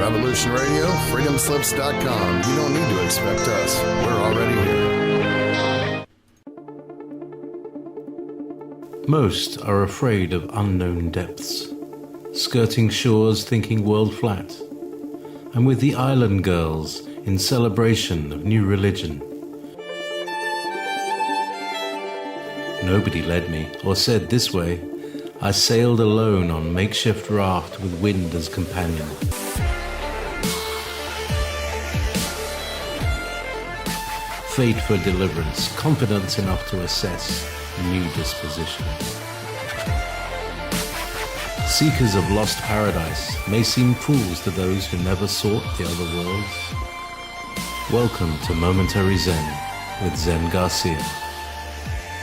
Revolution Radio, freedomslips.com. You don't need to expect us. We're already here. Most are afraid of unknown depths, skirting shores thinking world flat. I'm with the island girls in celebration of new religion. Nobody led me or said this way. I sailed alone on makeshift raft with wind as companion. Fate for deliverance, confidence enough to assess a new disposition. Seekers of lost paradise may seem fools to those who never sought the other worlds. Welcome to Momentary Zen with Zen Garcia.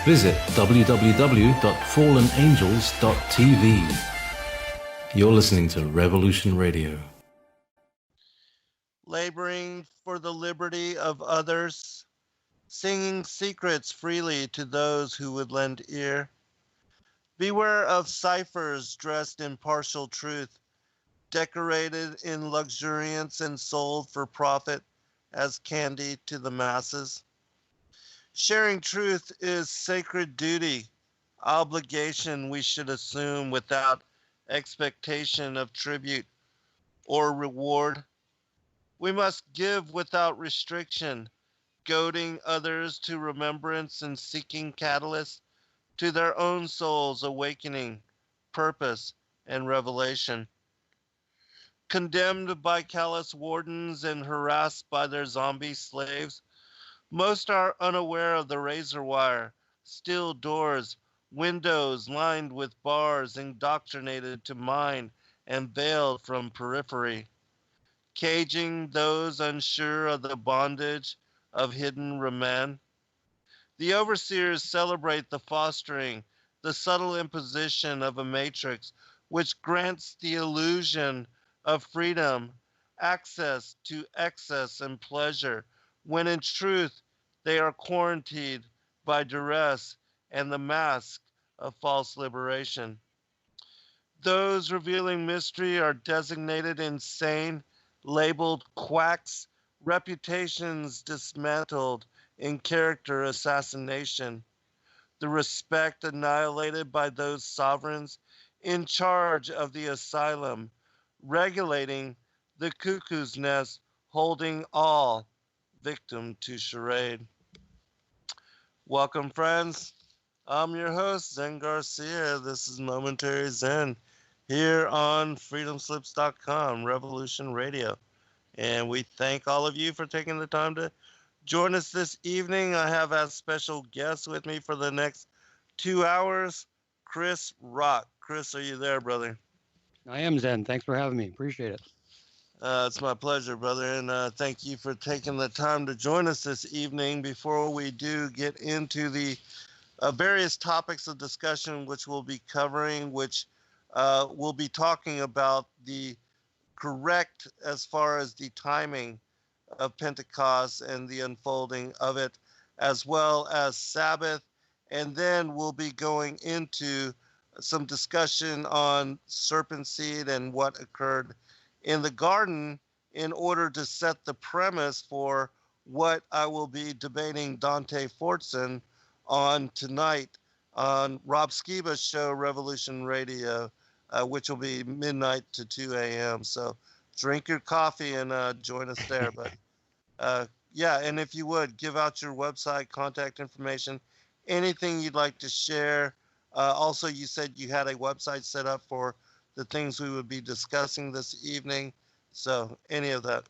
Visit www.fallenangels.tv. You're listening to Revolution Radio. Laboring for the liberty of others, singing secrets freely to those who would lend ear. Beware of ciphers dressed in partial truth, decorated in luxuriance and sold for profit as candy to the masses. Sharing truth is sacred duty, obligation we should assume without expectation of tribute or reward. We must give without restriction, goading others to remembrance and seeking catalysts to their own souls' awakening, purpose, and revelation. Condemned by callous wardens and harassed by their zombie slaves, most are unaware of the razor wire, steel doors, windows lined with bars, indoctrinated to mind and veiled from periphery, caging those unsure of the bondage of hidden reman. The overseers celebrate the fostering, the subtle imposition of a matrix which grants the illusion of freedom, access to excess and pleasure, when in truth they are quarantined by duress and the mask of false liberation. Those revealing mystery are designated insane, labeled quacks, reputations dismantled in character assassination, the respect annihilated by those sovereigns in charge of the asylum, regulating the cuckoo's nest, holding all victim to charade. Welcome, friends. I'm your host, Zen Garcia. This is Momentary Zen here on freedomslips.com, Revolution Radio. And we thank all of you for taking the time to join us this evening. I have as special guest with me for the next 2 hours, Chris Wrock. Chris, are you there, brother? I am, Zen. Thanks for having me. Appreciate it. It's my pleasure, brother, and thank you for taking the time to join us this evening. Before we do get into the various topics of discussion which we'll be covering, which we'll be talking about the correct as far as the timing of Pentecost and the unfolding of it, as well as Sabbath, and then we'll be going into some discussion on serpent-seed and what occurred in the garden in order to set the premise for what I will be debating Dante Fortson on tonight on Rob Skiba's show, Revolution Radio, which will be midnight to 2 a.m. So drink your coffee and join us there. But yeah, and if you would, give out your website, contact information, anything you'd like to share. Also, you said you had a website set up for the things we would be discussing this evening. So any of that.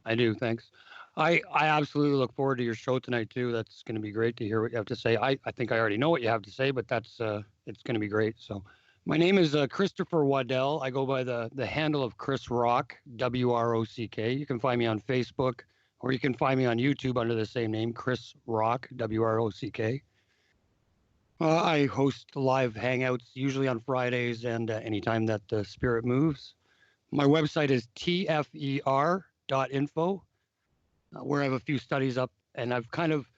I do. Thanks. I absolutely look forward to your show tonight, too. That's going to be great to hear what you have to say. I think I already know what you have to say, but it's going to be great. So my name is Christopher Waddell. I go by the handle of Chris Wrock, W-R-O-C-K. You can find me on Facebook, or you can find me on YouTube under the same name, Chris Wrock, W-R-O-C-K. I host live hangouts, usually on Fridays and anytime that the spirit moves. My website is tfer.info, where I have a few studies up, and I've kind of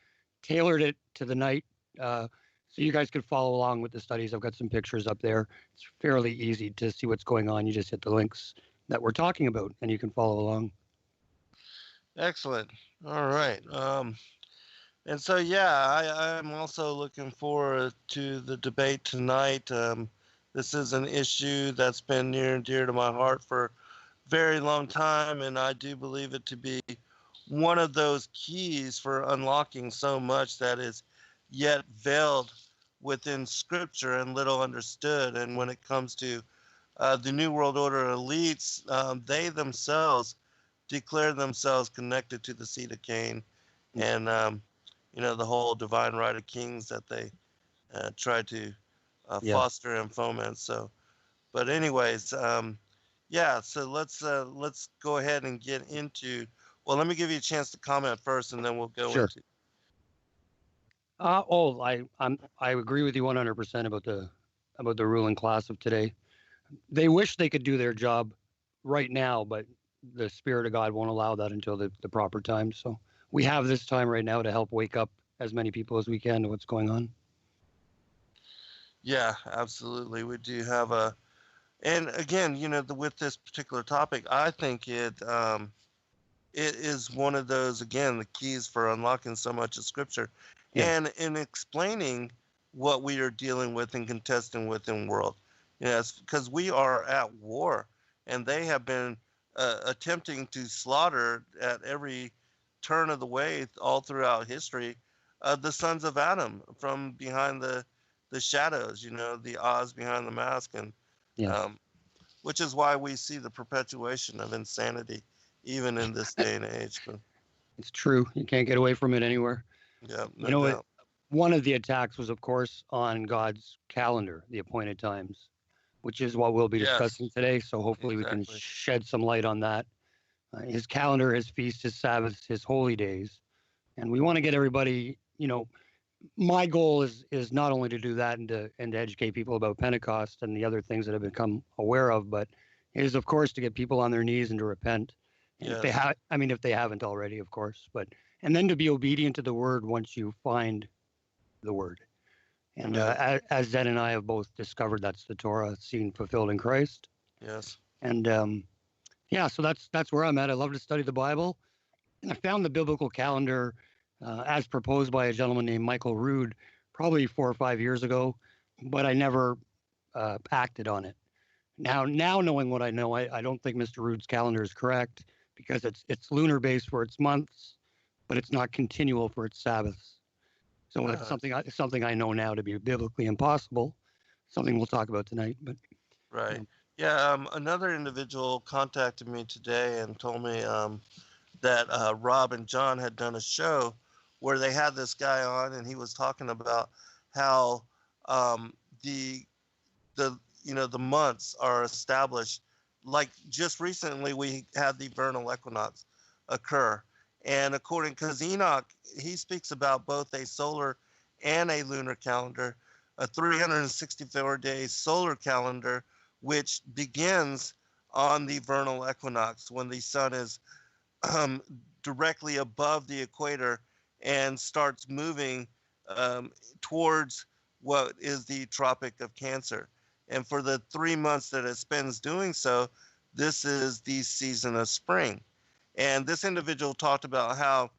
tailored it to the night so you guys could follow along with the studies. I've got some pictures up there. It's fairly easy to see what's going on. You just hit the links that we're talking about, and you can follow along. Excellent. All right. And so, I'm also looking forward to the debate tonight. This is an issue that's been near and dear to my heart for a very long time, and I do believe it to be one of those keys for unlocking so much that is yet veiled within Scripture and little understood. And when it comes to the New World Order elites, they themselves declare themselves connected to the seed of Cain, and the whole divine right of kings that they try to foster and foment. So, but anyways, so let's go ahead and get into. Well, let me give you a chance to comment first, and then we'll go into. I agree with you 100% about the ruling class of today. They wish they could do their job right now, but the Spirit of God won't allow that until the proper time. So we have this time right now to help wake up as many people as we can to what's going on. Yeah, absolutely. We do have and again, with this particular topic, I think it is one of those, again, the keys for unlocking so much of Scripture, and in explaining what we are dealing with and contesting with in the world. Yes, because we are at war, and they have been attempting to slaughter at every turn of the way all throughout history the sons of Adam from behind the shadows, the Oz behind the mask, and which is why we see the perpetuation of insanity even in this day and age. But it's true. You can't get away from it anywhere. Yeah, no doubt. One of the attacks was, of course, on God's calendar, the appointed times, which is what we'll be discussing today. So hopefully we can shed some light on that. His calendar, his feasts, his Sabbaths, his holy days. And we want to get everybody, my goal is not only to do that and to educate people about Pentecost and the other things that I've become aware of, but it is, of course, to get people on their knees and to repent. And if they haven't already, of course, and then to be obedient to the word once you find the word. And as Zen and I have both discovered, that's the Torah seen fulfilled in Christ. Yes. And so that's where I'm at. I love to study the Bible. And I found the biblical calendar as proposed by a gentleman named Michael Rood probably 4 or 5 years ago, but I never acted on it. Now knowing what I know, I don't think Mr. Rood's calendar is correct because it's lunar based for its months, but it's not continual for its Sabbaths. So it's something I know now to be biblically impossible. Something we'll talk about tonight. But right, another individual contacted me today and told me that Rob and John had done a show where they had this guy on, and he was talking about how the months are established. Like just recently, we had the vernal equinox occur. And because Enoch, he speaks about both a solar and a lunar calendar, a 364-day solar calendar, which begins on the vernal equinox when the sun is directly above the equator and starts moving towards what is the Tropic of Cancer. And for the 3 months that it spends doing so, this is the season of spring. And this individual talked about how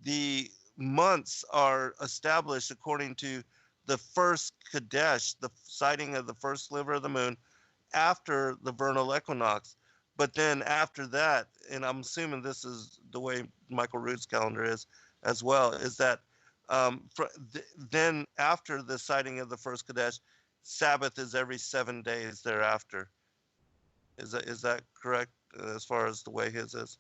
the months are established according to the first Kadesh, the sighting of the first sliver of the moon after the vernal equinox. But then after that, and I'm assuming this is the way Michael Rood's calendar is as well, is that then after the sighting of the first Kadesh, Sabbath is every 7 days thereafter. Is that correct as far as the way his is?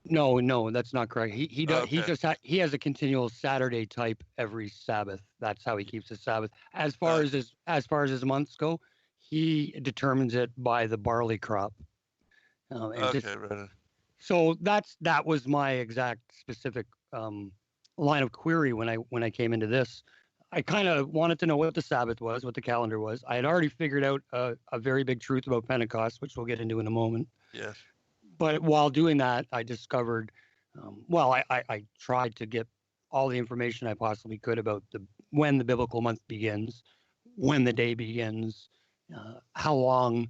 No, that's not correct. He does. Okay. He has a continual Saturday type every Sabbath. That's how he keeps his Sabbath. As far as his months go, he determines it by the barley crop. Right. So that was my exact specific line of query when I came into this. I kind of wanted to know what the Sabbath was, what the calendar was. I had already figured out a very big truth about Pentecost, which we'll get into in a moment. Yes. But while doing that, I discovered, I tried to get all the information I possibly could about when the biblical month begins, when the day begins, how long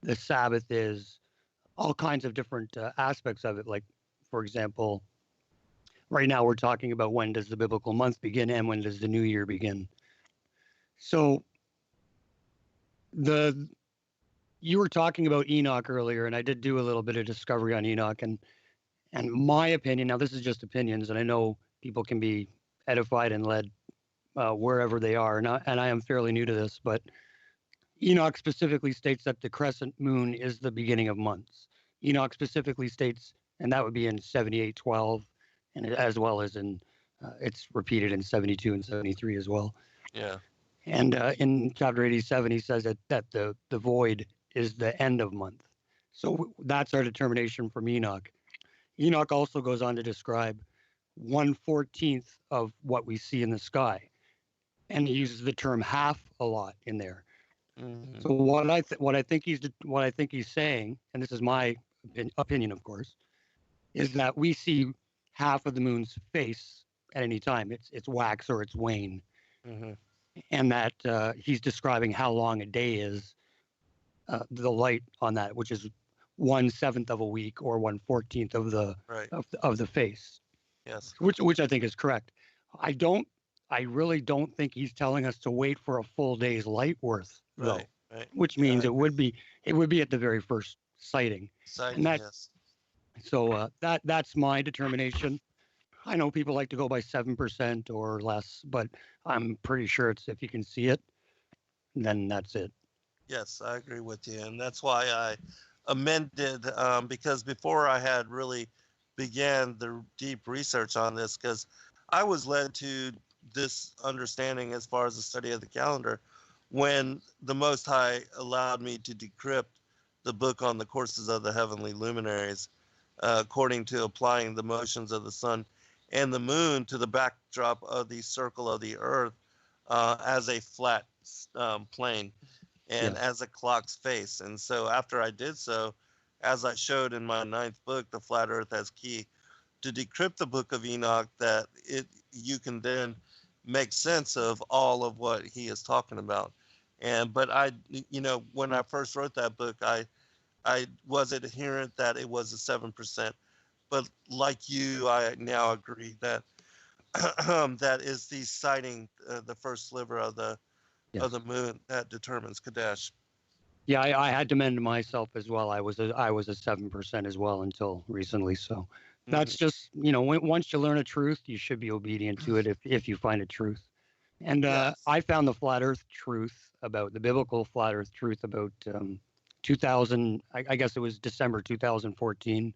the Sabbath is, all kinds of different aspects of it. Like, for example, right now we're talking about when does the biblical month begin and when does the new year begin. So you were talking about Enoch earlier, and I did do a little bit of discovery on Enoch, and my opinion, now this is just opinions, and I know people can be edified and led wherever they are, and I am fairly new to this, but Enoch specifically states that the crescent moon is the beginning of months. Enoch specifically states, and that would be in 78:12, and as well as in, it's repeated in 72 and 73 as well. Yeah. And in chapter 87, he says that the void is the end of month. So that's our determination from Enoch. Enoch also goes on to describe 1/14 of what we see in the sky, and he uses the term half a lot in there. Mm-hmm. So what I think he's saying, and this is my opinion, of course, is that we see half of the moon's face at any time. It's wax or it's wane, Mm-hmm. and that he's describing how long a day is, the light on that, which is 1/7 of a week or 1/14 of the Right. of the face. Yes. Which I think is correct. I really don't think he's telling us to wait for a full day's light worth, though. Right. Right. Which Yeah, means I it would be at the very first sighting. Sighting, And that, yes. so that's my determination. I know people like to go by 7% or less, but I'm pretty sure it's if you can see it, then that's it. Yes, I agree with you, and that's why I amended, because before I had really began the deep research on this, because I was led to this understanding as far as the study of the calendar when the Most High allowed me to decrypt the book on the courses of the heavenly luminaries, according to applying the motions of the sun and the moon to the backdrop of the circle of the earth as a flat plane and as a clock's face. And so after I did so, as I showed in my 9th book, The Flat Earth as Key, to decrypt the book of Enoch, that you can then make sense of all of what he is talking about. But I, when I first wrote that book, I was adherent that it was a 7%. But like you, I now agree that that is the sighting, the first sliver of the moon that determines Kadesh. Yeah, I had to mend myself as well. I was a 7% as well until recently. So that's just, once you learn a truth, you should be obedient to it if you find a truth. And I found the flat Earth truth about the biblical flat Earth truth about 2000. I guess it was December 2014.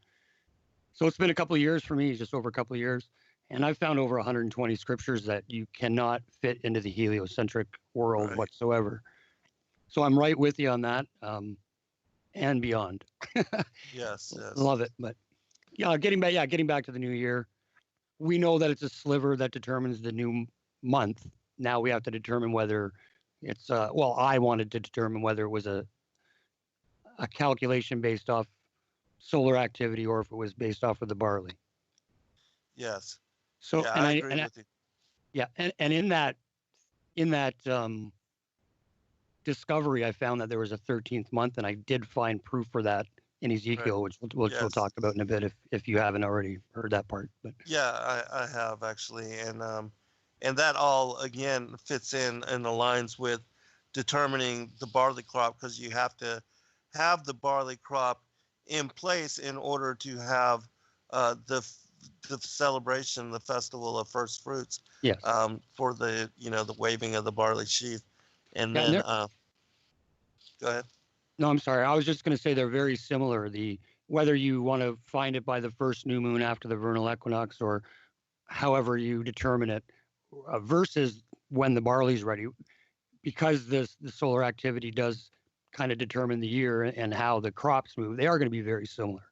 So it's been a couple of years for me, just over a couple of years. And I've found over 120 scriptures that you cannot fit into the heliocentric world whatsoever. So I'm right with you on that, and beyond. Yes. Love it. But getting back to the new year, we know that it's a sliver that determines the new month. Now we have to determine whether it's I wanted to determine whether it was a calculation based off solar activity or if it was based off of the barley. Yes. So I agree with you. Yeah, and in that discovery, I found that there was a 13th month, and I did find proof for that in Ezekiel, which we'll talk about in a bit if you haven't already heard that part. But yeah, I have actually, and that all again fits in and aligns with determining the barley crop, because you have to have the barley crop in place in order to have the celebration, the festival of first fruits. Yes. For the the waving of the barley sheaf, and then go ahead. No, I'm sorry. I was just going to say they're very similar. Whether you want to find it by the first new moon after the vernal equinox or however you determine it, versus when the barley's ready, because the solar activity does kind of determine the year and how the crops move. They are going to be very similar.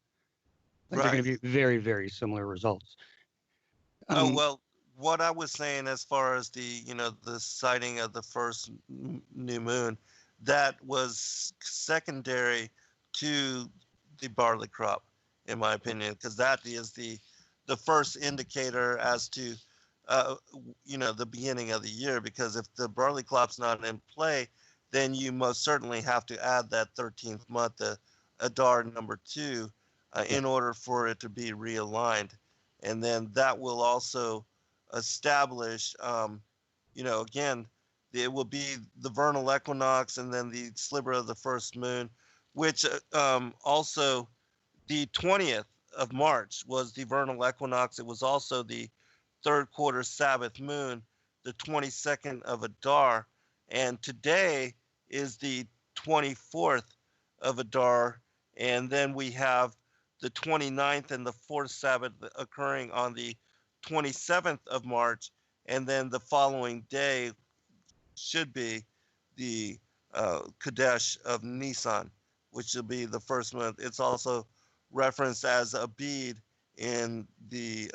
They're going to be very, very similar results. Well, what I was saying as far as the the sighting of the first new moon, that was secondary to the barley crop, in my opinion, because that is the first indicator as to the beginning of the year. Because if the barley crop's not in play, then you most certainly have to add that 13th month, the Adar II, in order for it to be realigned. And then that will also establish, again, it will be the vernal equinox and then the sliver of the first moon, which also the 20th of March was the vernal equinox. It was also the third quarter Sabbath moon, the 22nd of Adar. And today is the 24th of Adar. And then we have the 29th and the fourth Sabbath occurring on the 27th of March. And then the following day should be the Kadesh of Nisan, which will be the first month. It's also referenced as a bead in the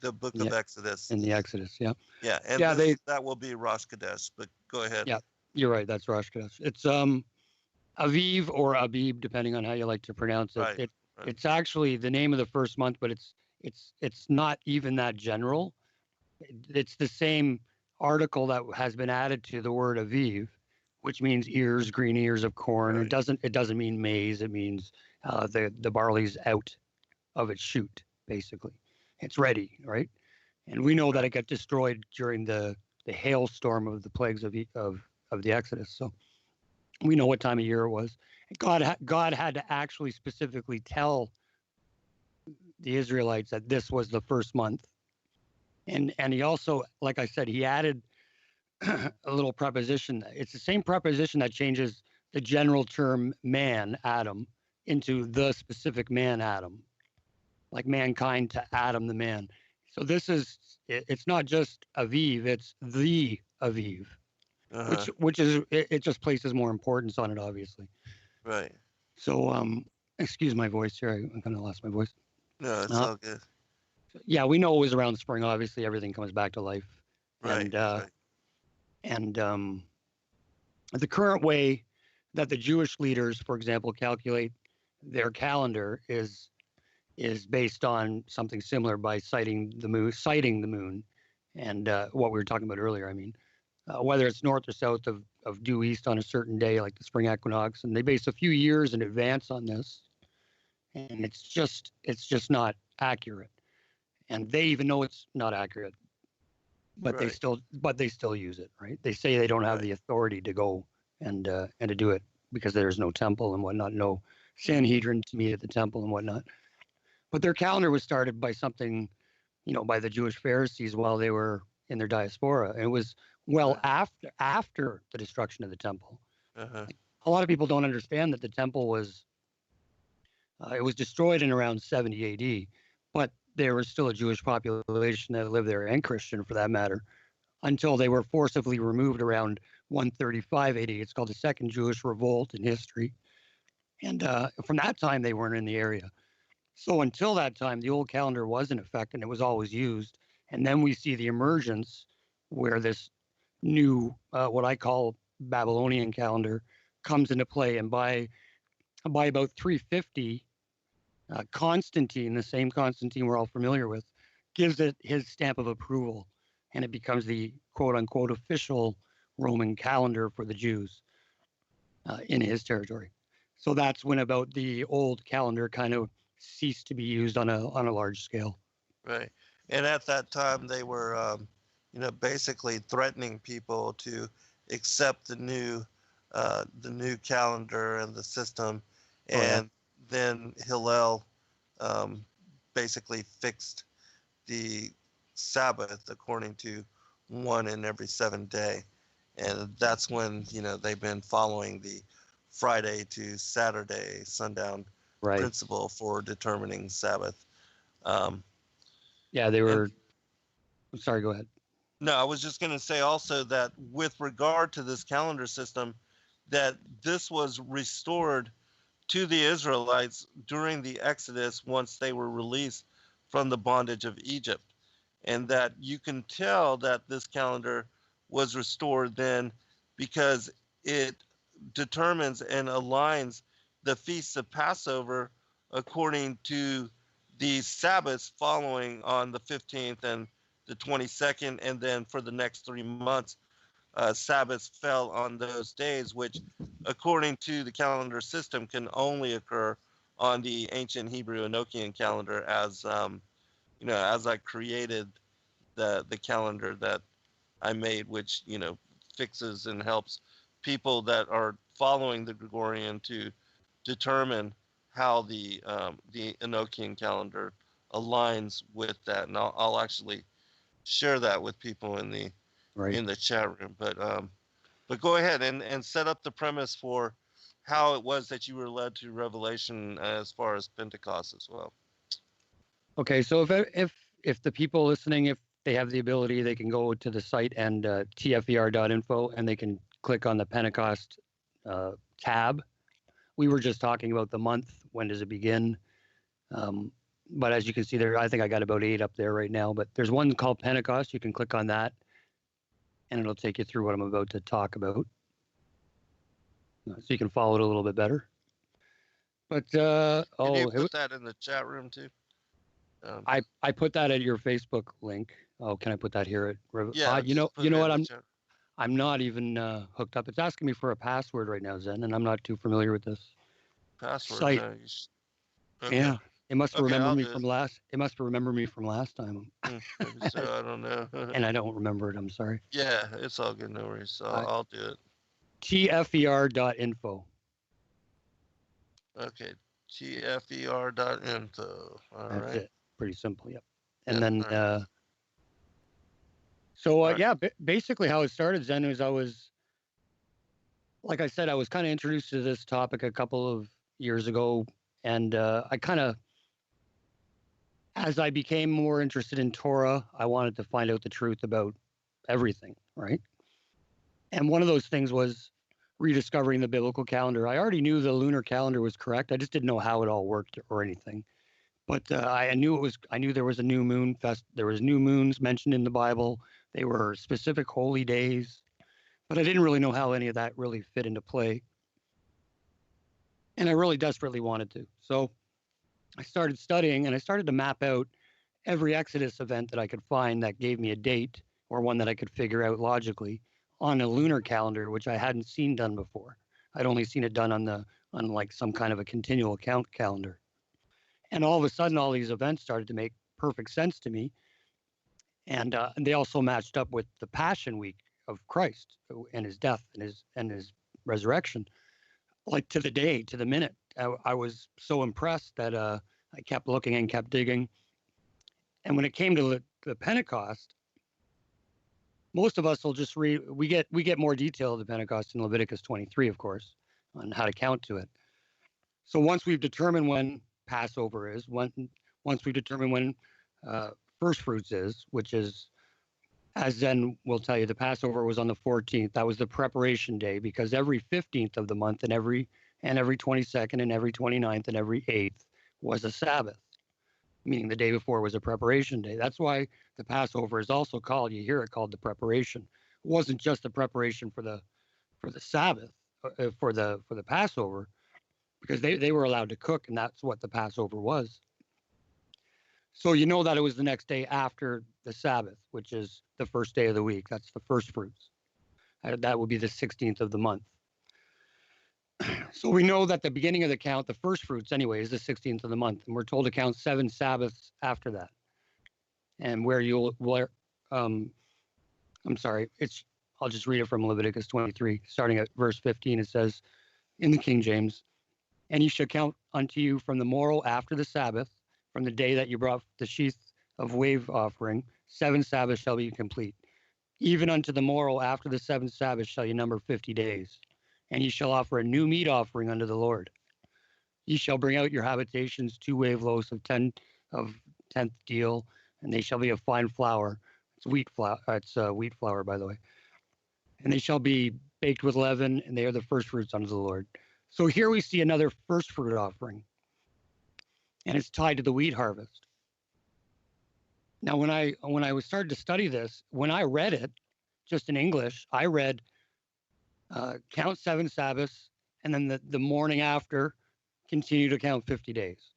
book of Exodus. In the Exodus, yeah. Yeah, and that will be Rosh Kadesh, but go ahead. Yeah, you're right. That's Rosh Kadesh. It's Aviv or Abib, depending on how you like to pronounce it. Right. It's actually the name of the first month, but it's not even that general. It's the same article that has been added to the word Aviv, which means ears, green ears of corn. Right. It doesn't mean maize. It means the barley's out of its shoot, basically. It's ready, right? And we know that it got destroyed during the hailstorm of the plagues of the Exodus. So we know what time of year it was. God had to actually specifically tell the Israelites that this was the first month. And he also, like I said, he added a little preposition. It's the same preposition that changes the general term man, Adam, into the specific man, Adam, like mankind to Adam, the man. So it's not just Aviv, it's the Aviv, it just places more importance on it, obviously. Right. So, excuse my voice here. I kind of lost my voice. No, it's all good. Yeah, we know it was around spring. Obviously, everything comes back to life. Right. And the current way that the Jewish leaders, for example, calculate their calendar is based on something similar by citing the moon, and what we were talking about earlier. I mean, whether it's north or south of due east on a certain day, like the spring equinox, and they base a few years in advance on this, and it's just not accurate, and they even know it's not accurate, but they still use it, right? They say they don't have the authority to go and to do it because there's no temple and whatnot, no Sanhedrin to meet at the temple and whatnot. But their calendar was started by something, by the Jewish Pharisees while they were in their diaspora. And it was after the destruction of the temple. A lot of people don't understand that the temple was destroyed in around 70 AD, but there was still a Jewish population that lived there, and Christian for that matter, until they were forcibly removed around 135 AD. It's called the Second Jewish Revolt in history. And from that time, they weren't in the area. So until that time, the old calendar was in effect and it was always used. And then we see the emergence where this new, what I call Babylonian calendar, comes into play. And by about 350, Constantine, the same Constantine we're all familiar with, gives it his stamp of approval. And it becomes the quote unquote official Roman calendar for the Jews in his territory. So that's when about the old calendar kind of ceased to be used on a large scale. Right. And at that time, they were, basically threatening people to accept the new calendar and the system. And then Hillel basically fixed the Sabbath according to 1 in every 7 day. And that's when, they've been following the Friday to Saturday sundown principle for determining Sabbath. They were. Sorry, go ahead. No, I was just going to say also that with regard to this calendar system, that this was restored to the Israelites during the Exodus once they were released from the bondage of Egypt. And that you can tell that this calendar was restored then because it determines and aligns the feasts of Passover according to the Sabbaths following on the 15th and the 22nd, and then for the next 3 months, Sabbaths fell on those days, which, according to the calendar system, can only occur on the ancient Hebrew Enochian calendar. As as I created the calendar that I made, which fixes and helps people that are following the Gregorian to determine how the Enochian calendar aligns with that, and I'll actually share that with people in the chat room. But go ahead and set up the premise for how it was that you were led to Revelation as far as Pentecost as well. Okay, so if the people listening, if they have the ability, they can go to the site and tfer.info, and they can click on the Pentecost tab. We were just talking about the month. When does it begin? But as you can see there, I think I got about 8 up there right now. But there's one called Pentecost. You can click on that, and it'll take you through what I'm about to talk about. So you can follow it a little bit better. But can you put that in the chat room too? I put that at your Facebook link. Oh, can I put that here? Yeah. You know what? I'm not even hooked up. It's asking me for a password right now, Zen, and I'm not too familiar with this password site. Okay. Yeah, it must remember me from last. It must remember me from last time. Maybe so, I don't know. And I don't remember it. I'm sorry. Yeah, it's all good. No worries. So I'll do it. tfer.info. Okay. tfer.info. All That's right. it. Pretty simple. Yep. And then, right. Basically how it started, Zen, was like I said, I was kind of introduced to this topic a couple of years ago. And I kind of, as I became more interested in Torah, I wanted to find out the truth about everything, right? And one of those things was rediscovering the biblical calendar. I already knew the lunar calendar was correct. I just didn't know how it all worked or anything. But I knew there was a new moon fest. There was new moons mentioned in the Bible. They were specific holy days, but I didn't really know how any of that really fit into play. And I really desperately wanted to. So I started studying, and I started to map out every Exodus event that I could find that gave me a date or one that I could figure out logically on a lunar calendar, which I hadn't seen done before. I'd only seen it done on like some kind of a continual count calendar. And all of a sudden, all these events started to make perfect sense to me. And they also matched up with the Passion Week of Christ and his death and his resurrection, like to the day, to the minute. I was so impressed that I kept looking and kept digging. And when it came to the Pentecost, most of us will just read. We get more detail of the Pentecost in Leviticus 23, of course, on how to count to it. So once we've determined when Passover is, once we determine when first fruits is, which is, as Zen will tell you, the Passover was on the 14th. That was the preparation day, because every 15th of the month and every 22nd and every 29th and every 8th was a Sabbath, meaning the day before was a preparation day. That's why the Passover is also called, you hear it called the preparation. It wasn't just the preparation for the Sabbath, for the Passover, because they were allowed to cook, and that's what the Passover was. So you know that it was the next day after the Sabbath, which is the first day of the week. That's the first fruits. That would be the 16th of the month. So we know that the beginning of the count, the first fruits anyway, is the 16th of the month. And we're told to count 7 Sabbaths after that. And I'll just read it from Leviticus 23, starting at verse 15. It says in the King James, "And ye shall count unto you from the morrow after the Sabbath, from the day that you brought the sheaf of wave offering, 7 Sabbaths shall be complete. Even unto the morrow after the 7th Sabbath shall you number 50 days. And ye shall offer a new meat offering unto the Lord. Ye shall bring out your habitations 2 wave loaves of 10th deal, and they shall be of fine flour." It's wheat flour. It's wheat flour, by the way. "And they shall be baked with leaven, and they are the first fruits unto the Lord." So here we see another first fruit offering, and it's tied to the wheat harvest. Now, when I was started to study this, when I read it, just in English, I read count 7 Sabbaths, and then the morning after, continue to count 50 days.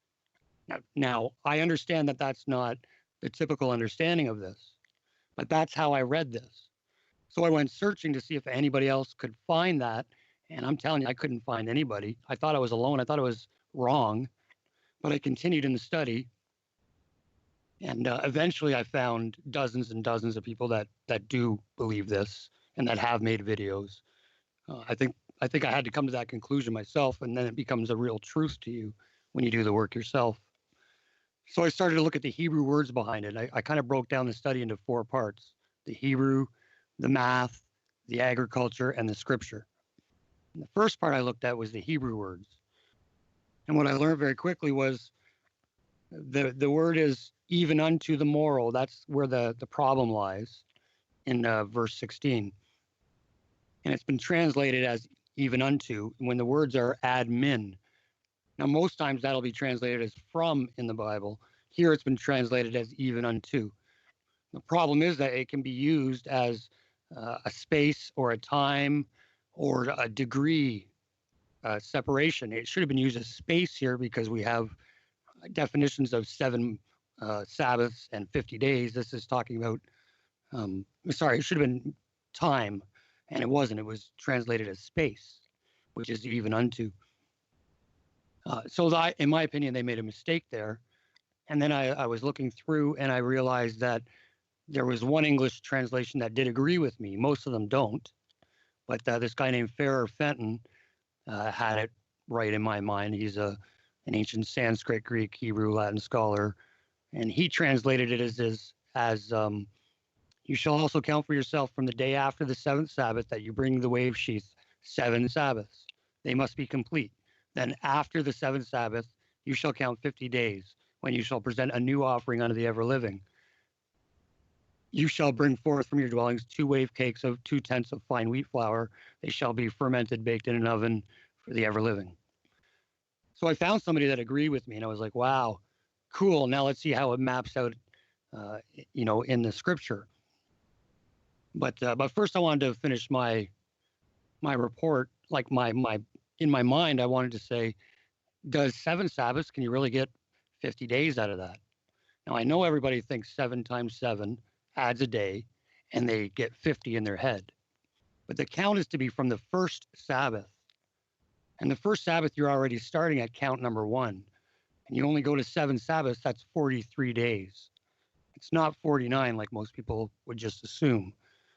Now, I understand that that's not the typical understanding of this, but that's how I read this. So I went searching to see if anybody else could find that. And I'm telling you, I couldn't find anybody. I thought I was alone. I thought I was wrong, but I continued in the study. And eventually I found dozens and dozens of people that do believe this and that have made videos. I think I had to come to that conclusion myself, and then it becomes a real truth to you when you do the work yourself. So I started to look at the Hebrew words behind it. I kind of broke down the study into 4 parts: the Hebrew, the math, the agriculture, and the scripture. And the first part I looked at was the Hebrew words. And what I learned very quickly was the word is even unto the moral. That's where the problem lies in verse 16. And it's been translated as even unto when the words are admin. Now, most times that'll be translated as from in the Bible. Here it's been translated as even unto. The problem is that it can be used as a space or a time or a degree separation. It should have been used as space here because we have definitions of 7 Sabbaths and 50 days. This is talking about, it should have been time, and it wasn't. It was translated as space, which is even unto. So in my opinion, they made a mistake there. And then I was looking through and I realized that there was one English translation that did agree with me. Most of them don't. But this guy named Farrer Fenton had it right in my mind. He's an ancient Sanskrit, Greek, Hebrew, Latin scholar. And he translated it as you shall also count for yourself from the day after the 7th Sabbath that you bring the wave sheath 7 Sabbaths. They must be complete. Then after the 7th Sabbath, you shall count 50 days, when you shall present a new offering unto the ever-living. You shall bring forth from your dwellings 2 wave cakes of 2 tenths of fine wheat flour. They shall be fermented, baked in an oven for the ever-living. So I found somebody that agreed with me, and I was like, wow, cool. Now let's see how it maps out, in the scripture. But first I wanted to finish my report, like in my mind, I wanted to say, does 7 Sabbaths, can you really get 50 days out of that? Now, I know everybody thinks 7 times 7 adds a day, and they get 50 in their head. But the count is to be from the first Sabbath. And the first Sabbath, you're already starting at count number 1. And you only go to 7 Sabbaths, that's 43 days. It's not 49 like most people would just assume,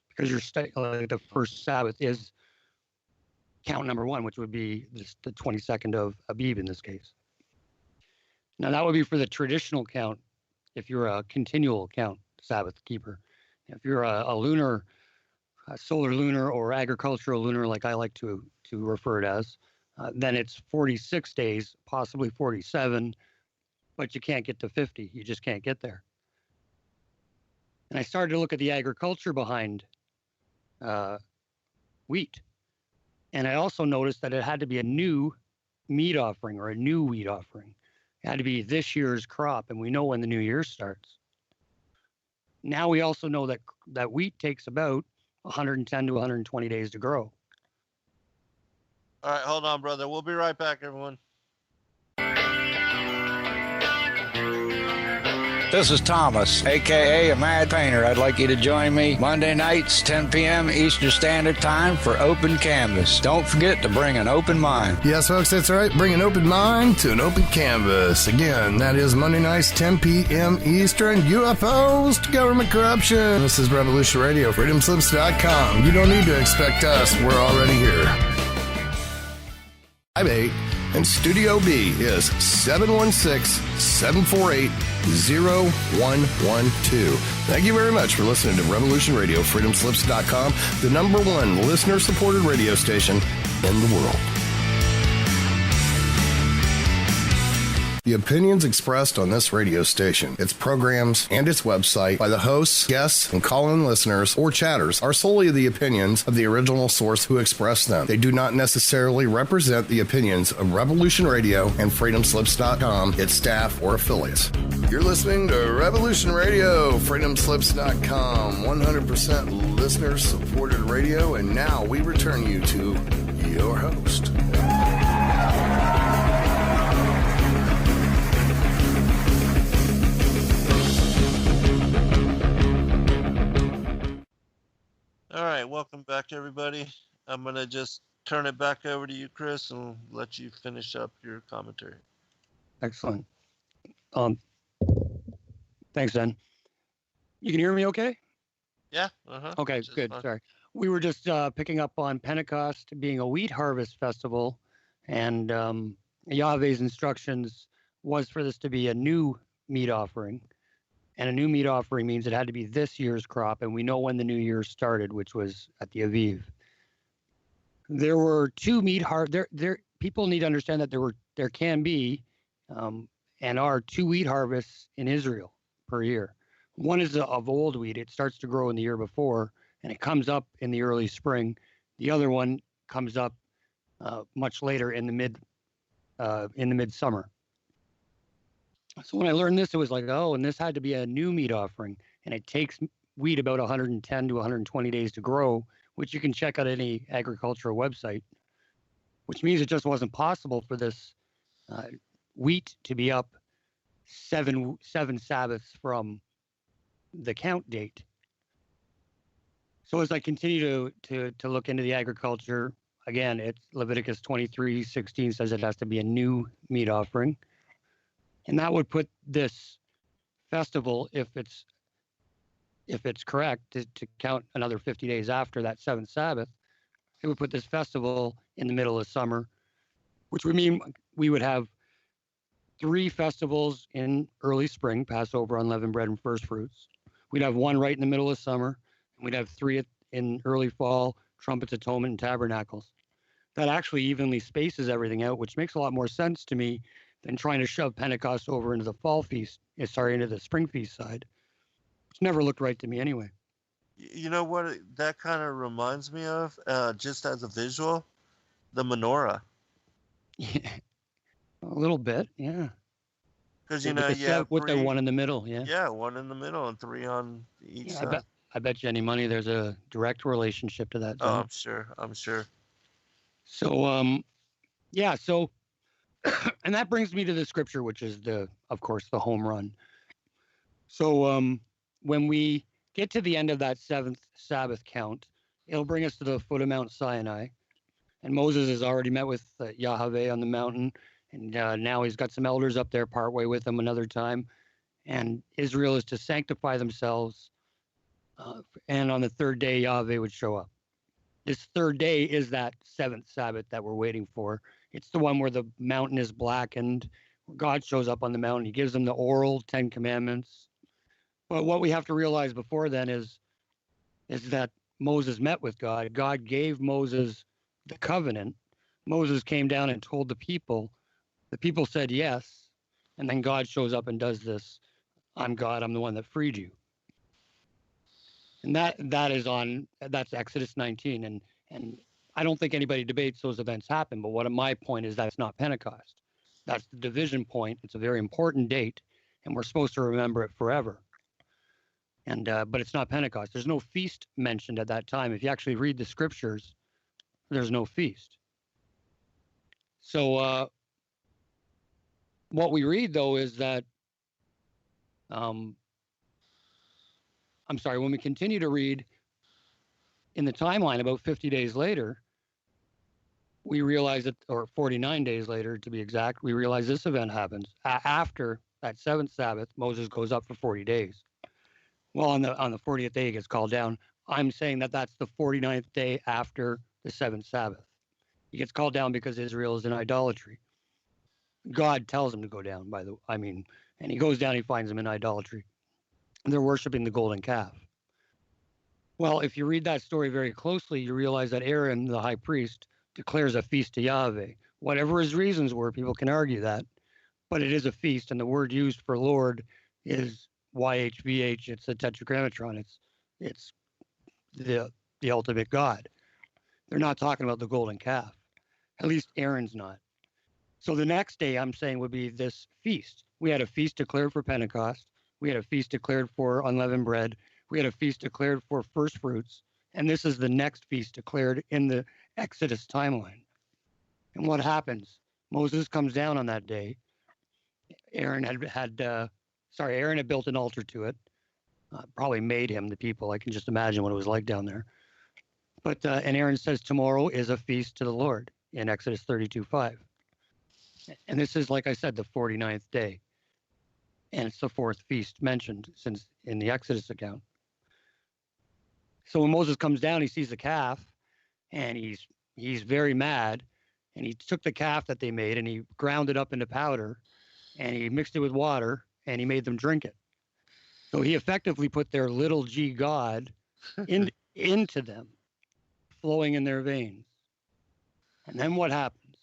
because the first Sabbath is count number 1, which would be the 22nd of Abib in this case. Now that would be for the traditional count if you're a continual count Sabbath keeper. If you're a lunar, a solar lunar or agricultural lunar, like I like to refer it as, then it's 46 days, possibly 47, but you can't get to 50. You just can't get there. And I started to look at the agriculture behind wheat. And I also noticed that it had to be a new meat offering or a new wheat offering. It had to be this year's crop, and we know when the new year starts. Now we also know that wheat takes about 110 to 120 days to grow. All right, hold on, brother. We'll be right back, everyone. This is Thomas, a.k.a. a Mad Painter. I'd like you to join me Monday nights, 10 p.m. Eastern Standard Time for Open Canvas. Don't forget to bring an open mind. Yes, folks, that's right. Bring an open mind to an open canvas. Again, that is Monday nights, 10 p.m. Eastern. UFOs to government corruption. This is Revolution Radio, freedomslips.com. You don't need to expect us. We're already here. 58 and Studio B is 716-748-0112. Thank you very much for listening to Revolution Radio, freedomslips.com, the #1 listener-supported radio station in the world. The opinions expressed on this radio station, its programs, and its website by the hosts, guests, and call-in listeners or chatters are solely the opinions of the original source who expressed them. They do not necessarily represent the opinions of Revolution Radio and freedomslips.com, its staff, or affiliates. You're listening to Revolution Radio, freedomslips.com, 100% listener-supported radio, and now we return you to your host. buddy. I'm going to just turn it back over to you, Chris, and let you finish up your commentary. Excellent. Thanks, Zen. You can hear me okay? Yeah. Uh-huh. Okay, Just good. fine. Sorry. We were just picking up on Pentecost being a wheat harvest festival, and Yahweh's instructions was for this to be a new meat offering. And a new meat offering means it had to be this year's crop, and we know when the new year started, which was at the Aviv. There were two meat there. People need to understand that there can be and are two wheat harvests in Israel per year. One is of old wheat; it starts to grow in the year before, and it comes up in the early spring. The other one comes up much later in the midsummer. So when I learned this, it was like, oh, and this had to be a new meat offering, and it takes wheat about 110 to 120 days to grow, which you can check out any agricultural website, which means it just wasn't possible for this wheat to be up seven Sabbaths from the count date. So as I continue to look into the agriculture, again, it's Leviticus 23:16 says it has to be a new meat offering. And that would put this festival, if it's correct, to count another 50 days after that seventh Sabbath, it would put this festival in the middle of summer, which would mean we would have 3 festivals in early spring, Passover, unleavened bread, and first fruits. We'd have one right in the middle of summer, and we'd have 3 in early fall, trumpets, atonement, and tabernacles. That actually evenly spaces everything out, which makes a lot more sense to me than trying to shove Pentecost over into the into the spring feast side, which never looked right to me anyway. You know what that kind of reminds me of, just as a visual? The menorah. Yeah, a little bit, yeah. Because, with the one in the middle, yeah. Yeah, one in the middle and 3 on each side. I bet you any money there's a direct relationship to that. Oh, I'm sure. So, yeah, so, and that brings me to the scripture, which is of course, the home run. So, when we get to the end of that 7th Sabbath count, it'll bring us to the foot of Mount Sinai. And Moses has already met with Yahweh on the mountain. And now he's got some elders up there partway with him another time. And Israel is to sanctify themselves. And on the 3rd day, Yahweh would show up. This 3rd day is that 7th Sabbath that we're waiting for. It's the one where the mountain is blackened. God shows up on the mountain. He gives them the oral 10 commandments. But what we have to realize before then is that Moses met with God. God gave Moses the covenant. Moses came down and told the people. The people said yes. And then God shows up and does this. I'm God. I'm the one that freed you. And that's Exodus 19. And I don't think anybody debates those events happen. But my point is that's not Pentecost. That's the division point. It's a very important date. And we're supposed to remember it forever. And but it's not Pentecost. There's no feast mentioned at that time. If you actually read the scriptures, there's no feast. So what we read, though, is that, when we continue to read in the timeline about 50 days later, we realize that, or 49 days later to be exact, we realize this event happens. After that 7th Sabbath, Moses goes up for 40 days. Well, on the 40th day, he gets called down. I'm saying that that's the 49th day after the 7th Sabbath. He gets called down because Israel is in idolatry. God tells him to go down, and he goes down, he finds them in idolatry. And they're worshiping the golden calf. Well, if you read that story very closely, you realize that Aaron, the high priest, declares a feast to Yahweh. Whatever his reasons were, people can argue that, but it is a feast, and the word used for Lord is YHVH. It's a tetragrammaton. It's the ultimate God. They're not talking about the golden calf. At least Aaron's not. So the next day, I'm saying, would be this feast. We had a feast declared for Pentecost. We had a feast declared for unleavened bread. We had a feast declared for first fruits. And this is the next feast declared in the Exodus timeline. And what happens? Moses comes down on that day. Aaron had built an altar to it. Probably made him, the people. I can just imagine what it was like down there. But and Aaron says tomorrow is a feast to the Lord in Exodus 32:5. And this is, like I said, the 49th day. And it's the fourth feast mentioned since in the Exodus account. So when Moses comes down, he sees the calf, and he's very mad. And he took the calf that they made and he ground it up into powder, and he mixed it with water, and he made them drink it. So he effectively put their little g God into them, flowing in their veins. And then what happens?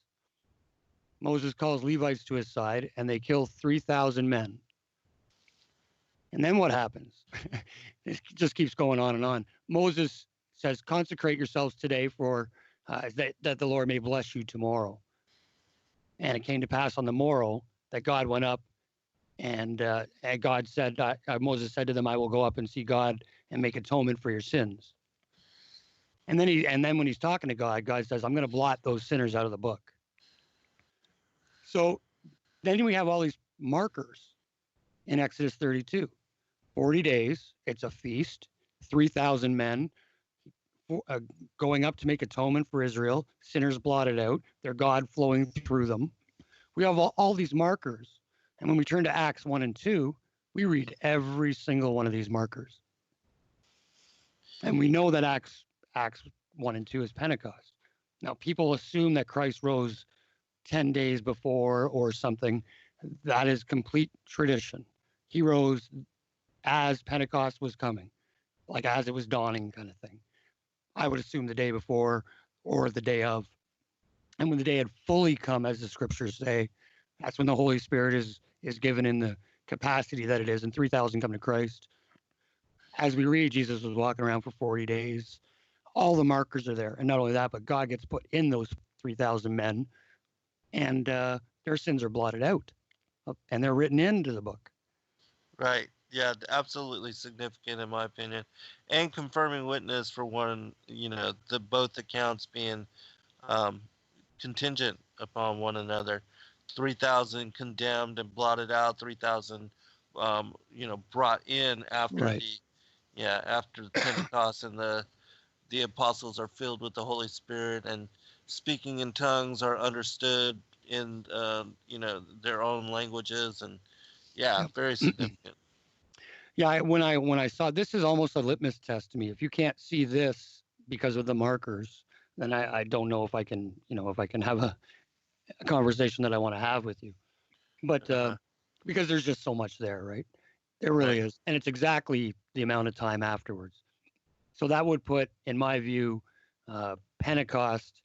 Moses calls Levites to his side, and they kill 3,000 men. And then what happens? It just keeps going on and on. Moses says, consecrate yourselves today for that the Lord may bless you tomorrow. And it came to pass on the morrow that God went up, and God said, Moses said to them, I will go up and see God and make atonement for your sins. And then when he's talking to God, God says, I'm going to blot those sinners out of the book. So then we have all these markers in Exodus 32. 40 days, it's a feast, 3,000 men going up to make atonement for Israel, sinners blotted out, their God flowing through them. We have all these markers. And when we turn to Acts 1 and 2, we read every single one of these markers. And we know that Acts 1 and 2 is Pentecost. Now, people assume that Christ rose 10 days before or something. That is complete tradition. He rose as Pentecost was coming, like as it was dawning kind of thing. I would assume the day before or the day of. And when the day had fully come, as the scriptures say, that's when the Holy Spirit is given in the capacity that it is, and 3,000 come to Christ. As we read, Jesus was walking around for 40 days. All the markers are there. And not only that, but God gets put in those 3,000 men, and their sins are blotted out, and they're written into the book. Right. Yeah, absolutely significant in my opinion. And confirming witness for one, the both accounts being contingent upon one another. 3,000 condemned and blotted out, 3,000 brought in after Right. after Pentecost, and the apostles are filled with the Holy Spirit, and speaking in tongues are understood in their own languages, and very significant. Yeah, when I saw this is almost a litmus test to me. If you can't see this because of the markers, then I don't know if I can have a conversation that I want to have with you. But because there's just so much there, right? There really is, and it's exactly the amount of time afterwards. So that would put, in my view, Pentecost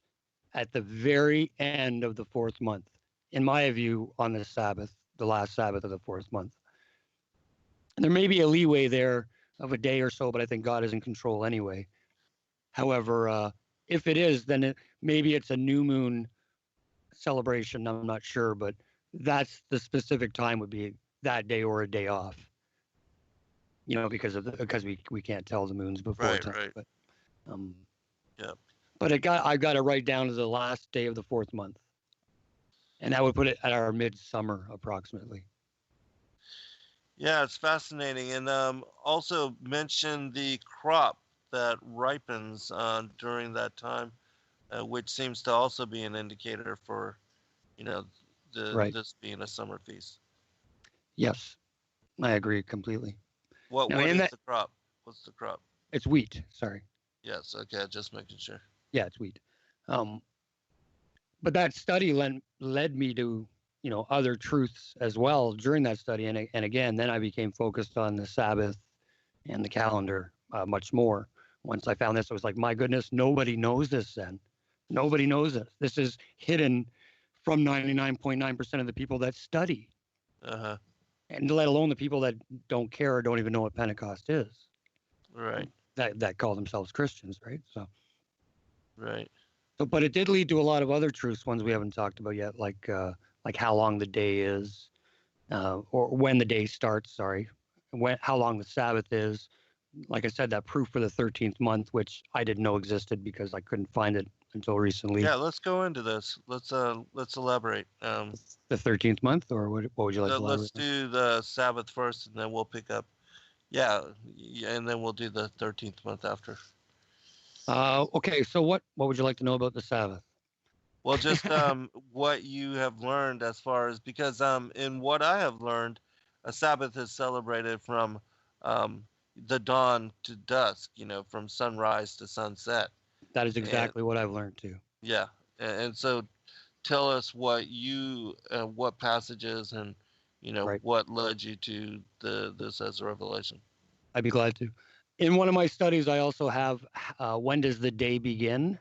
at the very end of the fourth month. In my view, on the Sabbath, the last Sabbath of the fourth month. And there may be a leeway there of a day or so, but I think God is in control anyway. However, if it is, then maybe it's a new moon celebration. I'm not sure, but that's the specific time would be that day or a day off. Because we can't tell the moons before time. Right. But, yeah. But I got it right down to the last day of the fourth month, and that would put it at our midsummer approximately. Yeah, it's fascinating, and also mention the crop that ripens during that time, which seems to also be an indicator for, this being a summer feast. Yes, I agree completely. What is the crop? What's the crop? It's wheat. Sorry. Yes. Okay. Just making sure. Yeah, it's wheat. But that study led me to other truths as well during that study, and again, then I became focused on the Sabbath and the calendar much more. Once I found this, I was like, my goodness, nobody knows this. Then nobody knows this. This is hidden from 99.9% of the people that study, and let alone the people that don't care or don't even know what Pentecost is. Right. That call themselves Christians, right? So. Right. So, but it did lead to a lot of other truths, ones we haven't talked about yet, like how long the day is, or when the day starts. Sorry, how long the Sabbath is. Like I said, that proof for the 13th month, which I didn't know existed because I couldn't find it until recently. Yeah, let's go into this. Let's elaborate. The 13th month, or what would you like to elaborate? Let's do the Sabbath first, and then we'll pick up. Yeah, and then we'll do the 13th month after. Okay, so what would you like to know about the Sabbath? Well, just what you have learned as far as, because in what I have learned, a Sabbath is celebrated from um, the dawn to dusk, from sunrise to sunset. That is And exactly what I've learned too. yeah, and so tell us what passages and Right. what led you to this as a revelation. I'd be glad to. In one of my studies, I also have when does the day begin?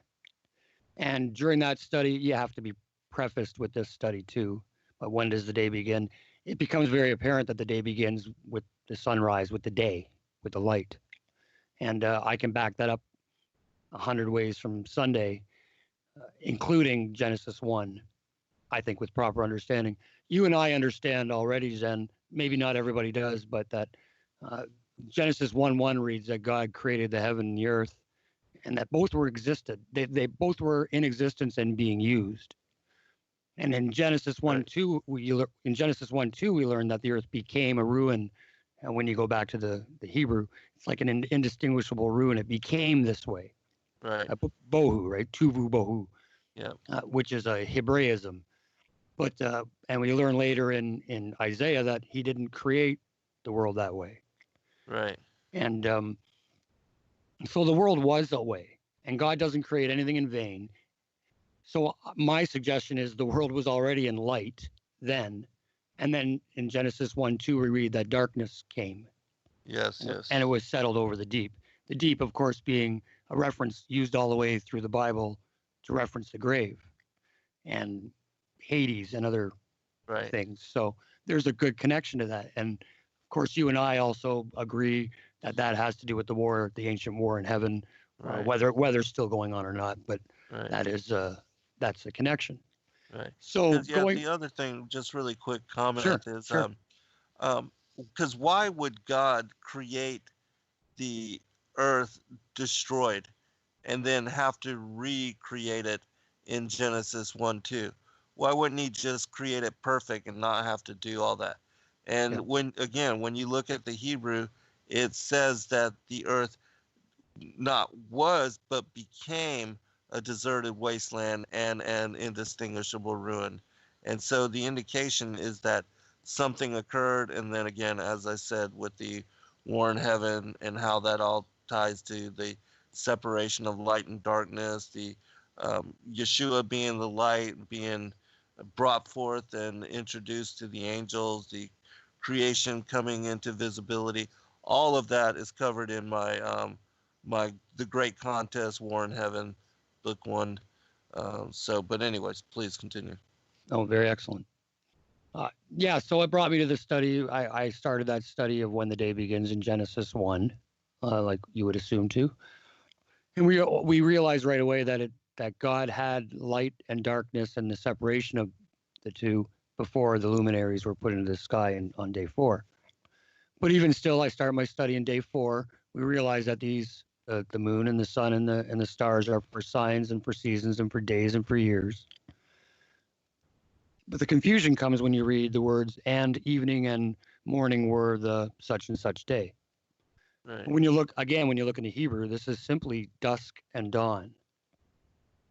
And during that study, you have to be prefaced with this study too. But when does the day begin? It becomes very apparent that the day begins with the sunrise, with the day, with the light. And I can back that up 100 ways from Sunday, including Genesis 1, I think, with proper understanding. You and I understand already, Zen, maybe not everybody does, but that Genesis 1:1 reads that God created the heaven and the earth, and that both were existed. They both were in existence and being used. And in Genesis 1:2, in Genesis 1:2, we learn that the earth became a ruin. And when you go back to the Hebrew, it's like an indistinguishable ruin. It became this way. Right. Bohu, right? Tuvu bohu. Yeah. Which is a Hebraism. But and we learn later in Isaiah that he didn't create the world that way. Right. And so the world was that way, and God doesn't create anything in vain. So my suggestion is the world was already in light then, and then in Genesis 1:2 we read that darkness came. Yes, yes. And it was settled over the deep. The deep, of course, being a reference used all the way through the Bible to reference the grave and Hades and other things. So there's a good connection to that. And of course, you and I also agree that that has to do with the war, the ancient war in heaven, whether it's still going on or not. But that is that's the connection. Right. So the other thing, just really quick comment is because why would God create the earth destroyed and then have to recreate it in Genesis 1:2? Why wouldn't he just create it perfect and not have to do all that? And when you look at the Hebrew, it says that the earth not was, but became a deserted wasteland and an indistinguishable ruin. And so the indication is that something occurred. And then again, as I said, with the war in heaven and how that all ties to the separation of light and darkness, the Yeshua being the light, being brought forth and introduced to the angels, the creation coming into visibility, all of that is covered in my The Great Contest, War in Heaven, book 1. But anyways, please continue. Oh, very excellent. So it brought me to the study. I started that study of when the day begins in Genesis 1, like you would assume to. And we realized right away that God had light and darkness and the separation of the two before the luminaries were put into the sky on day 4. But even still, I start my study in day 4. We realize that these the moon and the sun and the stars are for signs and for seasons and for days and for years. But the confusion comes when you read the words "and evening and morning were the such and such day." Right. When you look in the Hebrew, this is simply dusk and dawn.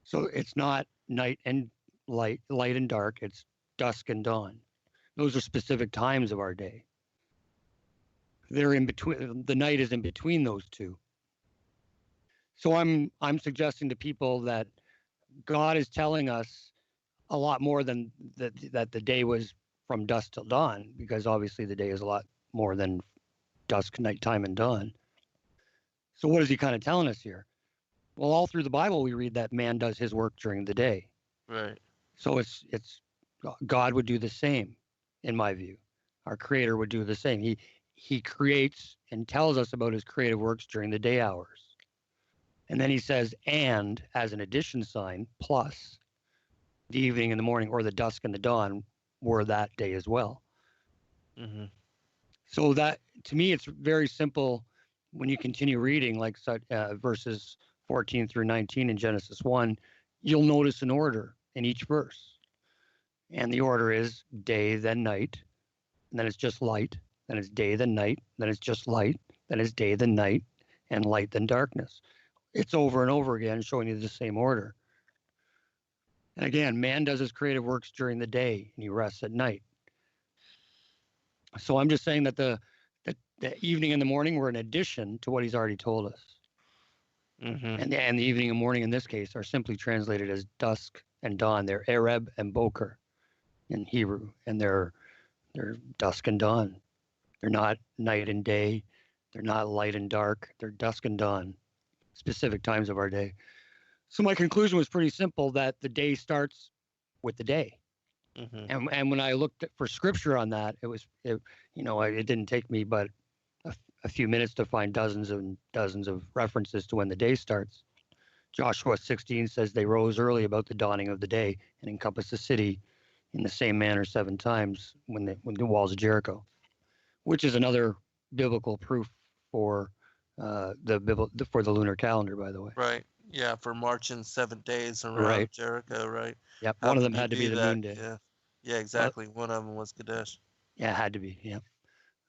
So it's not night and light and dark. It's dusk and dawn. Those are specific times of our day. They're in between. The night is in between those two. So I'm suggesting to people that God is telling us a lot more than that the day was from dusk till dawn, because obviously the day is a lot more than dusk, nighttime, and dawn. So what is he kind of telling us here? Well, all through the Bible, we read that man does his work during the day. Right. So it's God would do the same, in my view. Our Creator would do the same. He creates and tells us about his creative works during the day hours. And then he says, and as an addition sign, plus the evening and the morning, or the dusk and the dawn, were that day as well. Mm-hmm. So that, to me, it's very simple when you continue reading, like verses 14 through 19 in Genesis 1, you'll notice an order in each verse. And the order is day, then night, and then it's just light, then it's day, then night, then it's just light, then it's day, then night, and light, then darkness. it's over and over again, showing you the same order. And again, man does his creative works during the day and he rests at night. So I'm just saying that the evening and the morning were an addition to what he's already told us. And the evening and morning in this case are simply translated as dusk and dawn. They're Arab and Boker in Hebrew, and they're dusk and dawn. They're not night and day. They're not light and dark. They're dusk and dawn, specific times of our day. So my conclusion was pretty simple, that the day starts with the day. And when I looked for scripture on that, it didn't take me but a few minutes to find dozens and dozens of references to when the day starts. Joshua 16 says they rose early about the dawning of the day and encompassed the city in the same manner 7 times when the walls of Jericho, which is another biblical proof for for the lunar calendar, by the way. Right. Yeah, for marching 7 days around Jericho, right? Yep. How one of can them you had to be do the that? moon day. Yeah, exactly. One of them was Kadesh. Yeah, it had to be. Yeah.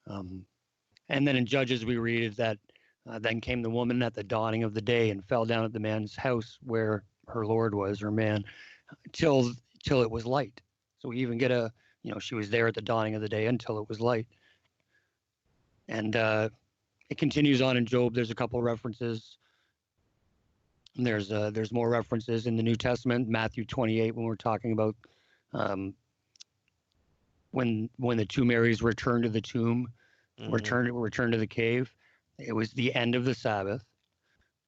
And then in Judges we read that then came the woman at the dawning of the day and fell down at the man's house where her Lord was, her man, till it was light. So we even get she was there at the dawning of the day until it was light. And it continues on in Job. There's a couple references. And there's more references in the New Testament, Matthew 28, when we're talking about when the 2 Marys returned to the tomb, returned to the cave. It was the end of the Sabbath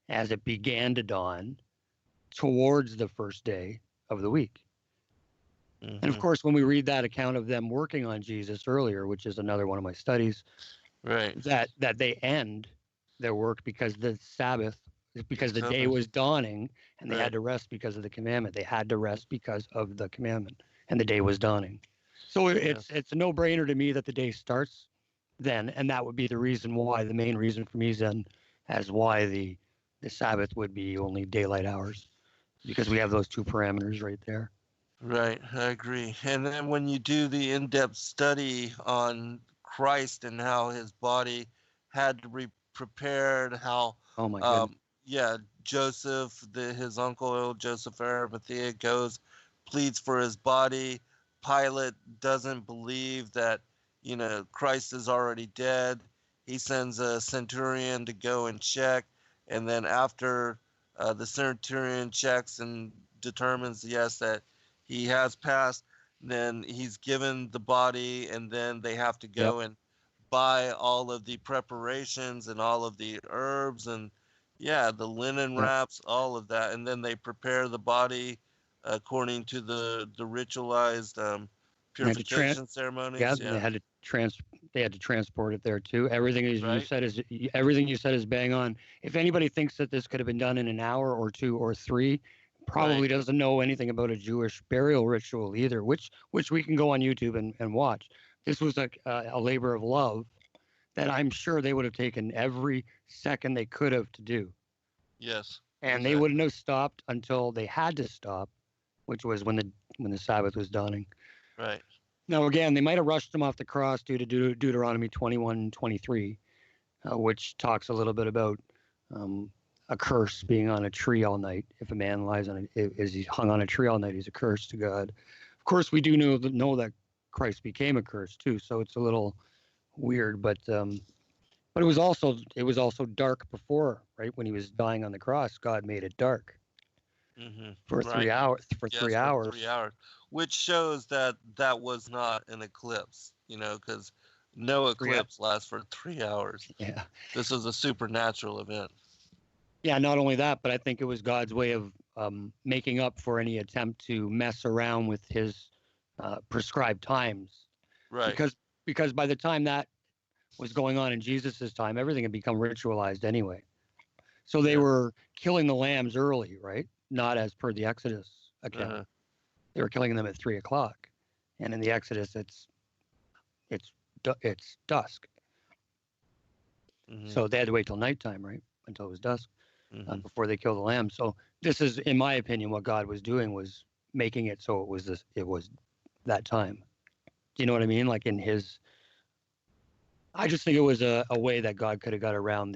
as it began to dawn towards the first day of the week. And of course, when we read that account of them working on Jesus earlier, which is another one of my studies, right, that they end their work because the Sabbath, because the day was dawning, and they had to rest because of the commandment. They had to rest because of the commandment, and the day was dawning. So it's a no-brainer to me that the day starts then, and that would be the reason why, the main reason for me then, as why the Sabbath would be only daylight hours, because we have those 2 parameters right there. Right, I agree. And then when you do the in-depth study on Christ and how his body had to be prepared, how oh my goodness. Joseph, his uncle Joseph Arimathea goes, pleads for his body. Pilate doesn't believe that Christ is already dead. He sends a centurion to go and check, and then after the centurion checks and determines that he has passed, then he's given the body, and then they have to go and buy all of the preparations and all of the herbs and the linen wraps, all of that, and then they prepare the body according to the ritualized purification ceremonies. Yeah, they had to transport it there too. Everything you said is bang on. If anybody thinks that this could have been done in an hour or 2 or 3, probably doesn't know anything about a Jewish burial ritual either, which we can go on YouTube and watch. This was a labor of love that I'm sure they would have taken every second they could have to do. Yes. And they wouldn't have stopped until they had to stop, which was when the Sabbath was dawning. Right. Now, again, they might have rushed him off the cross due to Deuteronomy 21:23, which talks a little bit about a curse being on a tree all night. If a man is he hung on a tree all night, he's a curse to God. Of course, we do know that Christ became a curse too, so it's a little weird. But it was also dark before, right? When he was dying on the cross, God made it dark for 3 hours. For 3 hours. 3 hours, which shows that was not an eclipse, because no eclipse lasts for 3 hours. Yeah, this was a supernatural event. Yeah, not only that, but I think it was God's way of making up for any attempt to mess around with his prescribed times. Right. Because by the time that was going on in Jesus's time, everything had become ritualized anyway. So they were killing the lambs early, right? Not as per the Exodus account. They were killing them at 3 o'clock, and in the Exodus, it's dusk. So they had to wait till nighttime, right? Until it was dusk. Before they kill the lamb. So this is, in my opinion, what God was doing was making it so it was that time. Do you know what I mean? Like I just think it was a way that God could have got around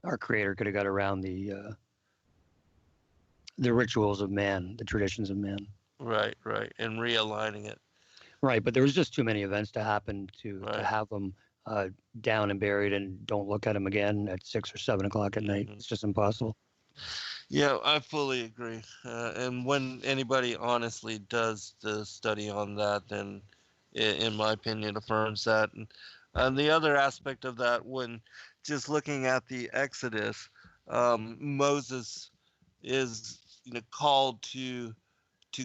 our Creator could have got around the the rituals of man, the traditions of man. Right, and realigning it. Right, but there was just too many events to happen to Right. have them down and buried and don't look at them again at 6 or 7 o'clock at night. It's just impossible. Yeah, I fully agree. And when anybody honestly does the study on that, then in my opinion, affirms that. And the other aspect of that, when just looking at the Exodus, Moses is called to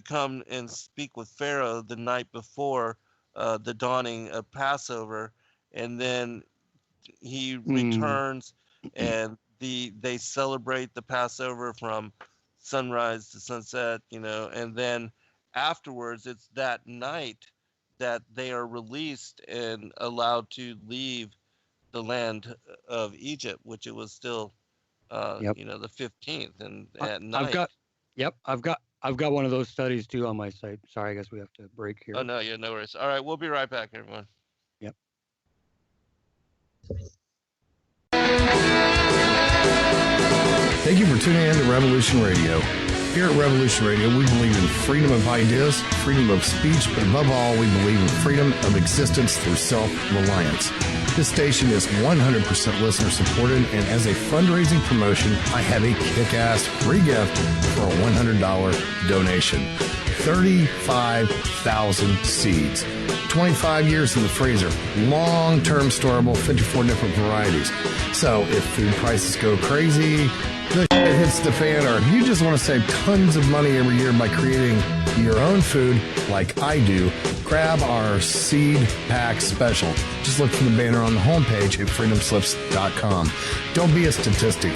come and speak with Pharaoh the night before the dawning of Passover, and then he returns, and they celebrate the Passover from sunrise to sunset, and then afterwards it's that night that they are released and allowed to leave the land of Egypt, which it was still the 15th, and at night. I've got one of those studies too on my site. Sorry, I guess we have to break here. Oh no, yeah, no worries. All right, we'll be right back, everyone. Yep. Thank you for tuning in to Revolution Radio. Here at Revolution Radio, we believe in freedom of ideas, freedom of speech, but above all, we believe in freedom of existence through self-reliance. This station is 100% listener-supported, and as a fundraising promotion, I have a kick-ass free gift for a $100 donation. 35,000 seeds. 25 years in the freezer. Long-term storable, 54 different varieties. So if food prices go crazy, the shit hits the fan, or if you just want to save tons of money every year by creating your own food like I do, grab our seed pack special. Just look for the banner on the homepage at freedomslips.com. Don't be a statistic.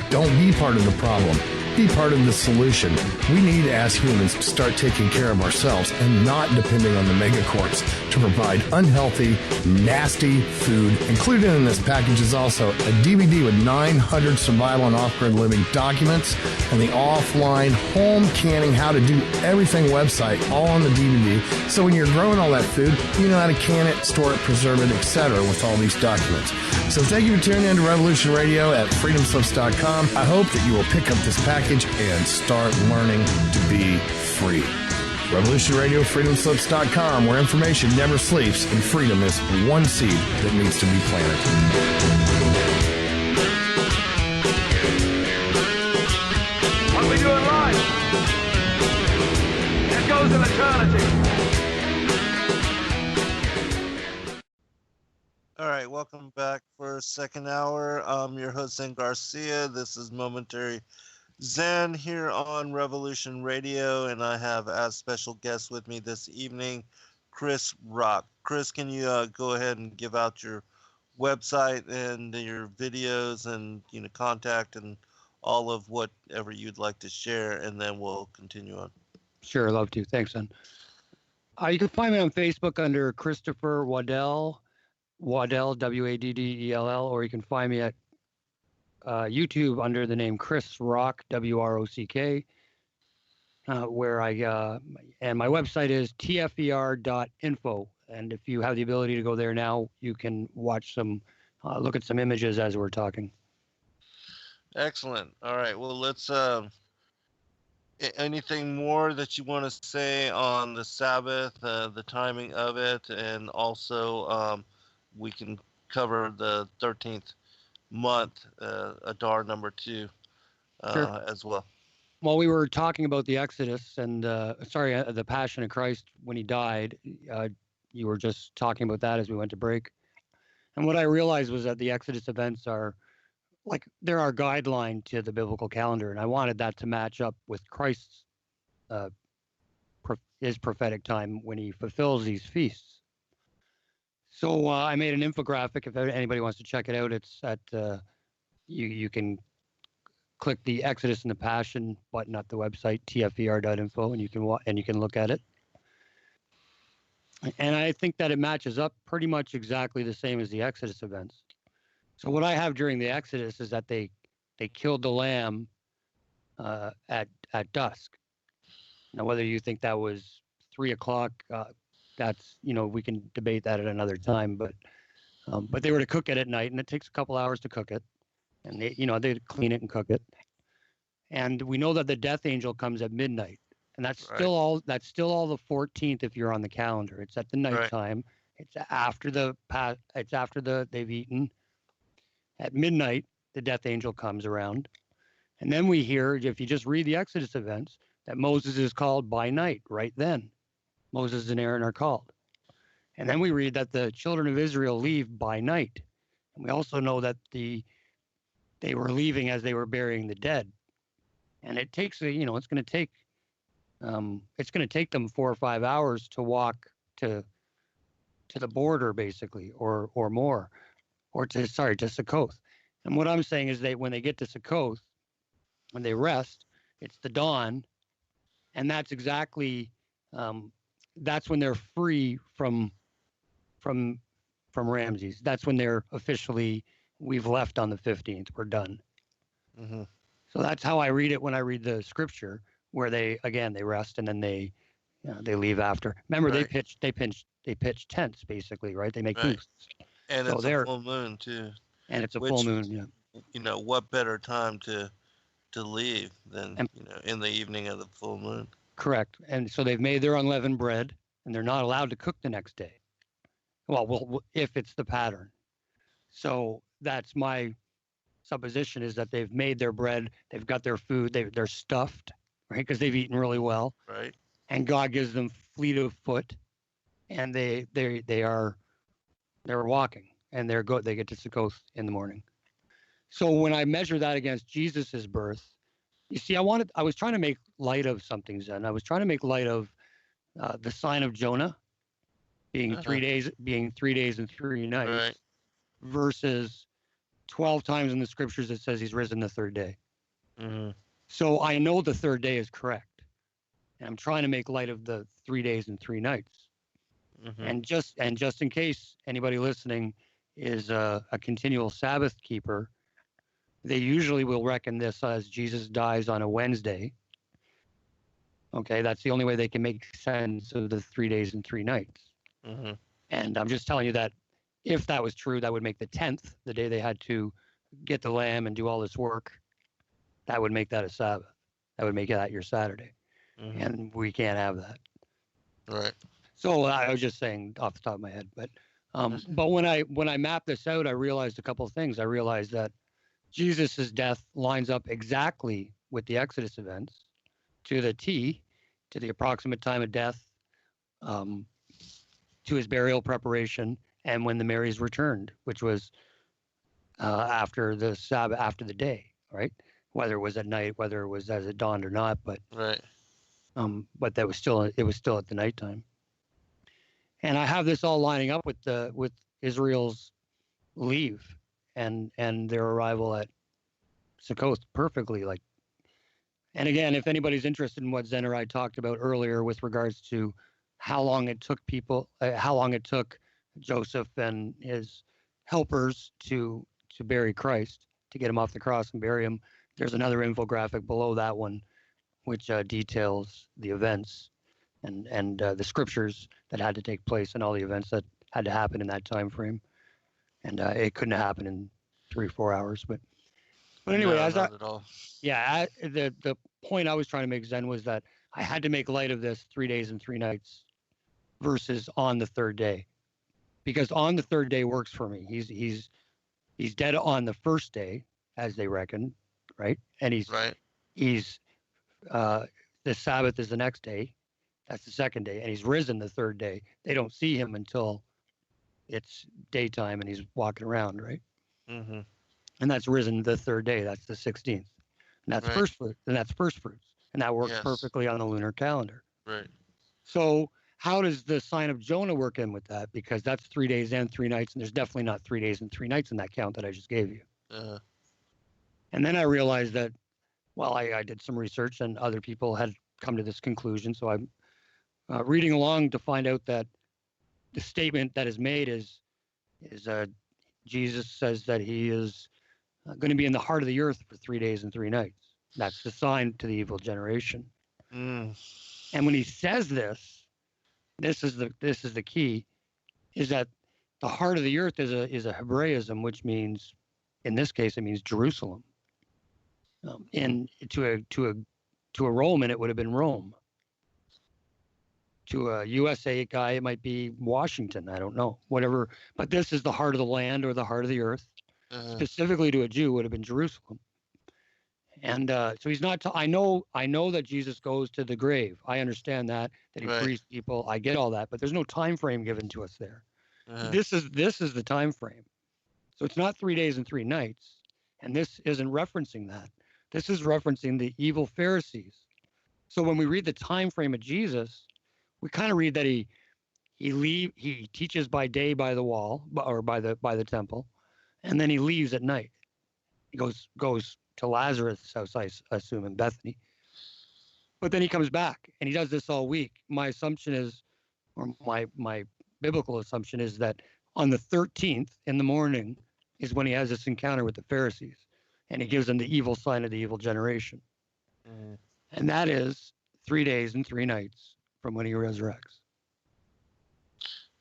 Don't be part of the problem. Be part of the solution. We need, as humans, to start taking care of ourselves and not depending on the megacorps to provide unhealthy, nasty food. Included in this package is also a DVD with 900 survival and off-grid living documents and the offline home canning how to do everything website all on the DVD. So when you're growing all that food, you know how to can it, store it, preserve it, etc. with all these documents. So thank you for tuning in to Revolution Radio at freedomslips.com. I hope that you will pick up this package and start learning to be free. Revolution Radio, freedomslips.com, where information never sleeps and freedom is one seed that needs to be planted. What we do in life, it goes in eternity. All right, welcome back for second hour. I'm your host, Zen Garcia. This is Momentary Zen here on Revolution Radio, and I have as special guest with me this evening, Chris Wrock. Chris, can you go ahead and give out your website and your videos and contact and all of whatever you'd like to share, and then we'll continue on. Sure, love to. Thanks, son. You can find me on Facebook under Christopher Waddell, Waddell, or you can find me at YouTube under the name Chris Wrock, WROCK, where and my website is tfer.info. And if you have the ability to go there now, you can watch look at some images as we're talking. Excellent. All right. Well, let's, anything more that you want to say on the Sabbath, the timing of it, and also we can cover the 13th month, Adar II, Sure. as well. Well, we were talking about the Exodus and, the Passion of Christ when he died. You were just talking about that as we went to break. And what I realized was that the Exodus events are they're our guideline to the biblical calendar. And I wanted that to match up with Christ's, his prophetic time when he fulfills these feasts. So I made an infographic. If anybody wants to check it out, it's at you can click the Exodus and the Passion button at the website tfer.info, and you can look at it. And I think that it matches up pretty much exactly the same as the Exodus events. So what I have during the Exodus is that they killed the lamb at dusk. Now, whether you think that was 3 o'clock. That's, we can debate that at another time, but they were to cook it at night, and it takes a couple hours to cook it, and they clean it and cook it. And we know that the death angel comes at midnight. And that's Right. still all the 14th if you're on the calendar. It's at the nighttime. It's after they've eaten. At midnight, the death angel comes around. And then we hear, if you just read the Exodus events, that Moses is called by night right then. Moses and Aaron are called. And then we read that the children of Israel leave by night. And we also know that they were leaving as they were burying the dead. And it takes it's going to take them 4 or 5 hours to walk to the border, basically, or more, to Succoth. And what I'm saying is when they get to Succoth, when they rest, it's the dawn, and that's exactly that's when they're free from Ramses. That's when they're officially, we've left on the 15th. We're done. Mm-hmm. So that's how I read it when I read the scripture, where they rest and then they leave after. Remember, Right. they pitch tents, basically, right? They make Right. booths. And So it's a full moon too. And it's a Which- full moon, yeah. What better time to leave than in the evening of the full moon? Correct. And so they've made their unleavened bread, and they're not allowed to cook the next day. Well, if it's the pattern. So that's my supposition, is that they've made their bread, they've got their food, they're stuffed, right? Because they've eaten really well. Right. And God gives them fleet of foot, and they're walking, and they get to Succoth in the morning. So when I measure that against Jesus's birth, you see, I was trying to make light of something, Zen. I was trying to make light of the sign of Jonah being 3 days, being 3 days and 3 nights, Right. versus 12 times in the scriptures it says he's risen the third day. Mm-hmm. So I know the third day is correct, and I'm trying to make light of the 3 days and 3 nights. Mm-hmm. And just in case anybody listening is a continual Sabbath keeper, they usually will reckon this as Jesus dies on a Wednesday. Okay, that's the only way they can make sense of the 3 days and 3 nights. Mm-hmm. And I'm just telling you that if that was true, that would make the 10th, the day they had to get the lamb and do all this work, that would make that a Sabbath. That would make that your Saturday. Mm-hmm. And we can't have that. Right. So I was just saying off the top of my head, but when I mapped this out, I realized a couple of things. I realized that Jesus's death lines up exactly with the Exodus events, to the T, to the approximate time of death, to his burial preparation, and when the Marys returned, which was after the Sabbath, after the day, right? Whether it was at night, whether it was as it dawned or not, but Right. But it was still at the nighttime. And I have this all lining up with Israel's leave and their arrival at Succoth perfectly. And again, if anybody's interested in what Zen or I talked about earlier with regards to how long it took Joseph and his helpers to bury Christ, to get him off the cross and bury him, there's another infographic below that one, which details the events and the scriptures that had to take place and all the events that had to happen in that time frame. And it couldn't happen in 3 or 4 hours. But anyway, No, not at all. the point I was trying to make, Zen, was that I had to make light of this 3 days and 3 nights versus on the third day, because on the third day works for me. He's dead on the first day, as they reckon, right? And he's the Sabbath is the next day. That's the second day, and he's risen the third day. They don't see him until it's daytime and he's walking around, right? Mm-hmm. And that's risen the third day. That's the 16th, and that's Right. first fruit, and that's first fruits, and that works Yes. perfectly on the lunar calendar. Right. So how does the sign of Jonah work in with that? Because that's 3 days and 3 nights, and there's definitely not 3 days and 3 nights in that count that I just gave you. Uh, And then I realized that, well, I did some research and other people had come to this conclusion. So I'm reading along to find out that the statement that is made is Jesus says that he is going to be in the heart of the earth for 3 days and 3 nights. That's the sign to the evil generation. mm, And when he says this is the key, is that the heart of the earth is a Hebraism, which means, in this case, it means Jerusalem. And to a Roman, it would have been Rome. To a USA guy, it might be Washington. I don't know, whatever. But this is the heart of the land or the heart of the earth. Specifically to a Jew, would have been Jerusalem. And so he's not. I know that Jesus goes to the grave. I understand that he frees people. I get all that, but there's no time frame given to us there. This is the time frame. So it's not 3 days and 3 nights, and this isn't referencing that. This is referencing the evil Pharisees. So when we read the time frame of Jesus, we kind of read that he teaches by day by the wall or by the temple, and then he leaves at night. He goes to Lazarus' house, I assume, in Bethany. But then he comes back, and he does this all week. My assumption is, or my biblical assumption is that on the 13th in the morning is when he has this encounter with the Pharisees, and he gives them the evil sign of the evil generation. And that is 3 days and 3 nights from when he resurrects.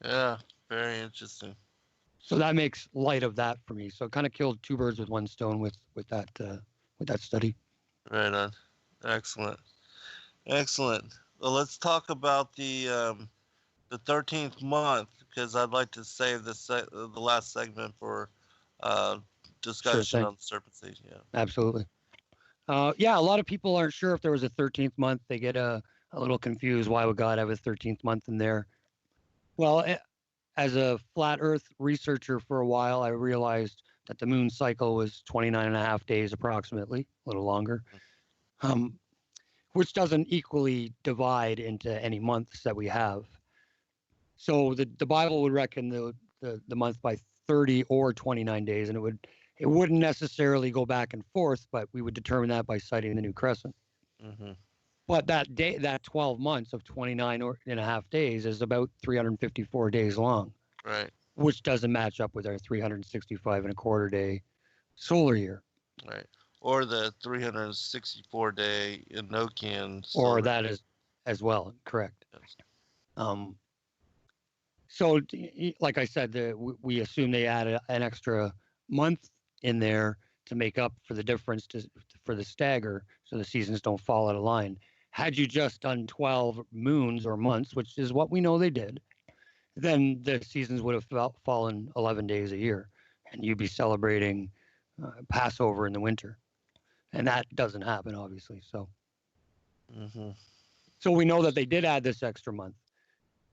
Yeah, very interesting. So that makes light of that for me. So it kind of killed 2 birds with 1 stone with that study. Right on. Excellent. Well, let's talk about the 13th month, because I'd like to save the last segment for discussion on the serpent-seed. Yeah. Absolutely. A lot of people aren't sure if there was a 13th month. They get a little confused. Why would God have a 13th month in there? Well, as a flat Earth researcher for a while, I realized that the moon cycle was 29 and a half days approximately, a little longer, which doesn't equally divide into any months that we have. So the Bible would reckon the month by 30 or 29 days, and it wouldn't necessarily go back and forth, but we would determine that by citing the new crescent. But that 12 months of 29 and a half days is about 354 days long. Right. Which doesn't match up with our 365 and a quarter day solar year. Right. Or the 364 day Enochian. Or that is as well, correct. Yes. So, like I said, we assume they add an extra month in there to make up for the difference for the stagger, so the seasons don't fall out of line. Had you just done 12 moons or months, which is what we know they did, then the seasons would have fallen 11 days a year, and you'd be celebrating Passover in the winter. And that doesn't happen, obviously. So, So we know that they did add this extra month.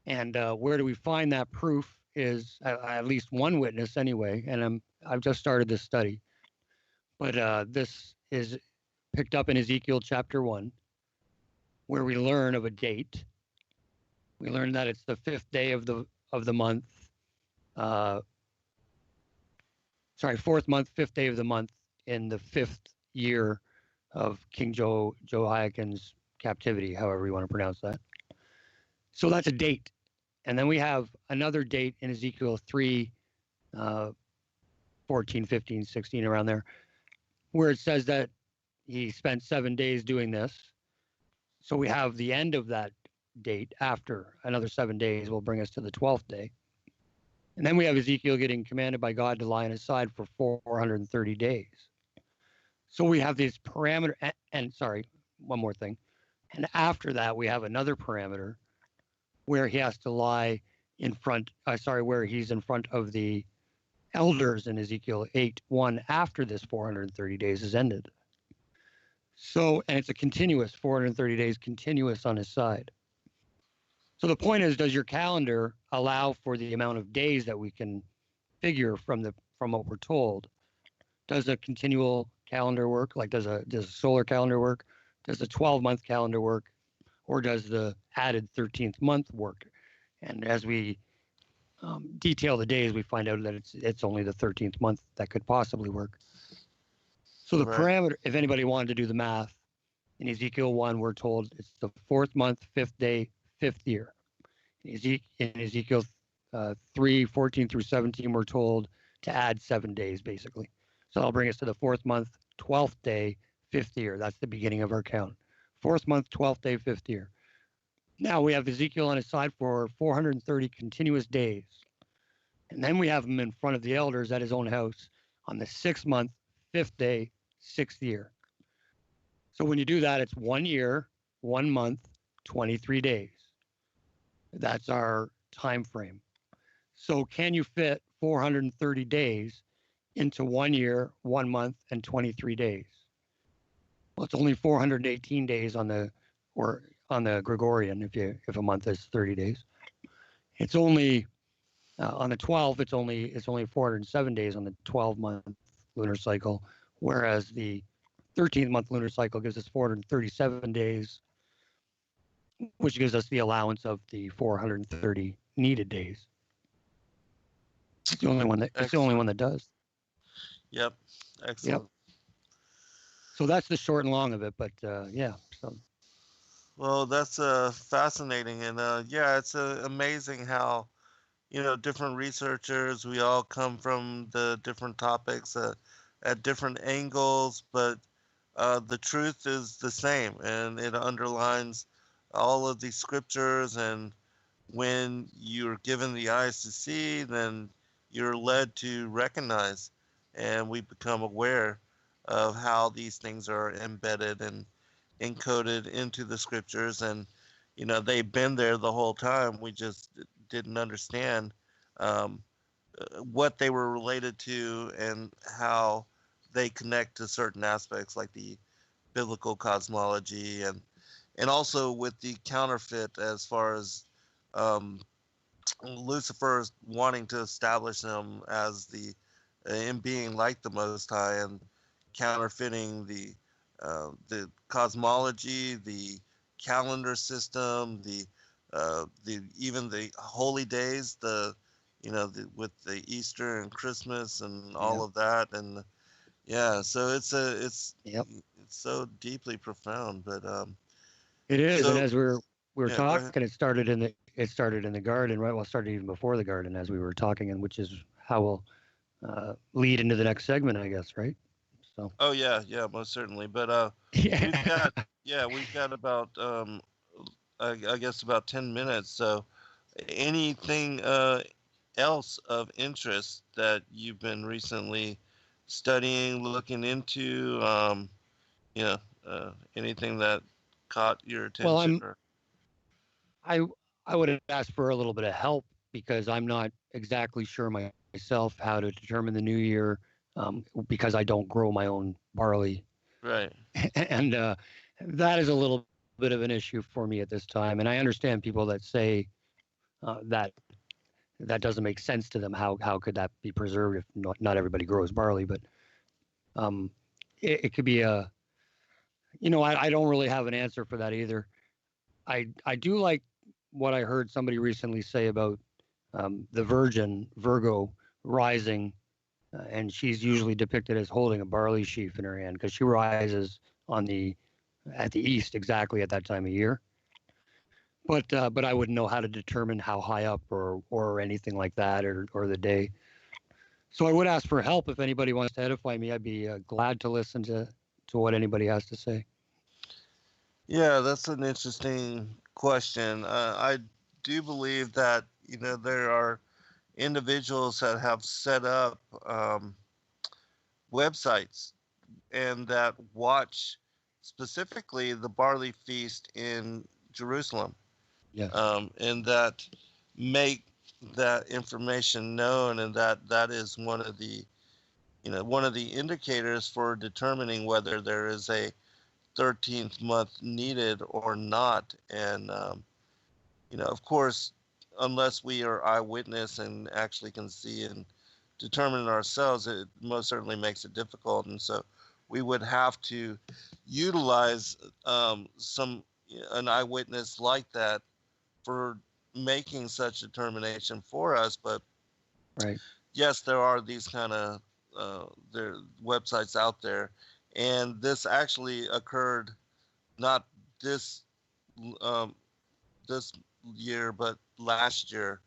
And where do we find that proof is at least one witness anyway, and I've just started this study. But this is picked up in Ezekiel chapter 1, where we learn of a date. We learn that it's the 5th day of the month. 4th month, 5th day of the month in the 5th year of King Jehoiakim's captivity, however you want to pronounce that. So that's a date. And then we have another date in Ezekiel 3, 14, 15, 16, around there, where it says that he spent 7 days doing this. So we have the end of that date after another 7 days will bring us to the 12th day. And then we have Ezekiel getting commanded by God to lie on his side for 430 days. So we have this parameter, and sorry, one more thing. And after that, we have another parameter where he has to lie where he's in front of the elders in Ezekiel 8:1 after this 430 days is ended. So, and it's a continuous 430 days continuous on his side. So the point is, does your calendar allow for the amount of days that we can figure from what we're told? Does a continual calendar work? Like does a solar calendar work? Does a 12-month calendar work? Or does the added 13th month work? And as we detail the days, we find out that it's only the 13th month that could possibly work. So the parameter, if anybody wanted to do the math, in Ezekiel 1, we're told it's the 4th month, 5th day, 5th year. In Ezekiel 3, 14 through 17, we're told to add 7 days, basically. So that'll bring us to the 4th month, 12th day, 5th year. That's the beginning of our count. 4th month, 12th day, 5th year. Now we have Ezekiel on his side for 430 continuous days. And then we have him in front of the elders at his own house on the 6th month, 5th day, 6th year. So when you do that, it's 1 year, 1 month, 23 days. That's our time frame. So can you fit 430 days into 1 year, 1 month, and 23 days? Well, it's only 418 days on the Gregorian if a month is 30 days. It's only on the 12. It's only 407 days on the 12-month lunar cycle, whereas the 13th month lunar cycle gives us 437 days, which gives us the allowance of the 430 needed days. It's the only one that does. Yep. Excellent. Yep. So that's the short and long of it. But yeah. So. Well, that's fascinating, and yeah, it's amazing how, different researchers, we all come from the different topics at different angles, but the truth is the same, and it underlines all of the scriptures. And when you're given the eyes to see, then you're led to recognize, and we become aware of how these things are embedded and encoded into the scriptures. And they've been there the whole time. We just didn't understand what they were related to and how they connect to certain aspects like the biblical cosmology, and also with the counterfeit, as far as Lucifer wanting to establish them as in being like the Most High, and counterfeiting the cosmology, the calendar system, the even the holy days, with the Easter and Christmas and all of that. And yeah, so it's so deeply profound. But it is. so, And as we were yeah, talking, it started in the garden, right? Well, it started even before the garden as we were talking, and which is how we'll lead into the next segment, I guess, right? So. Oh yeah, most certainly. But we've got about I guess about 10 minutes. So anything else of interest that you've been recently studying, looking into, anything that caught your attention? Well, I would ask for a little bit of help, because I'm not exactly sure myself how to determine the new year, because I don't grow my own barley. Right. And that is a little bit of an issue for me at this time. And I understand people that say that doesn't make sense to them. How could that be preserved if not everybody grows barley? But it could be I don't really have an answer for that either. I do like what I heard somebody recently say about the Virgin, Virgo, rising, and she's usually depicted as holding a barley sheaf in her hand, because she rises at the east exactly at that time of year. But I wouldn't know how to determine how high up or anything like that, or the day. So I would ask for help. If anybody wants to edify me, I'd be glad to listen to what anybody has to say. Yeah, that's an interesting question. I do believe that there are individuals that have set up websites and that watch specifically the barley feast in Jerusalem. Yes. And that make that information known, and that is one of the indicators for determining whether there is a 13th month needed or not. And of course, unless we are eyewitness and actually can see and determine it ourselves, it most certainly makes it difficult. And so we would have to utilize an eyewitness like that for making such determination for us. But right. Yes, there are these kind of there websites out there, and this actually occurred not this this year, but last year.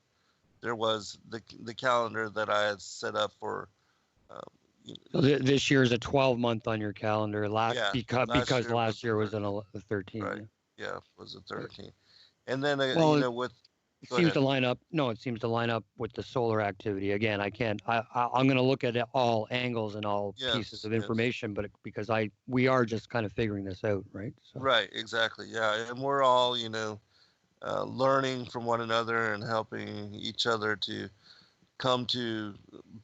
There was the calendar that I had set up for. So this year is a 12-month on your calendar. Because last year was a 13. Right. Yeah. Yeah, it was a 13. And then with It Go seems ahead. to line up. No, it seems to line up with the solar activity. Again, I can't. I'm going to look at all angles and all pieces Yes, of yes. information, but because we are just kind of figuring this out, right? So Right, exactly. Yeah, and we're all, learning from one another and helping each other to come to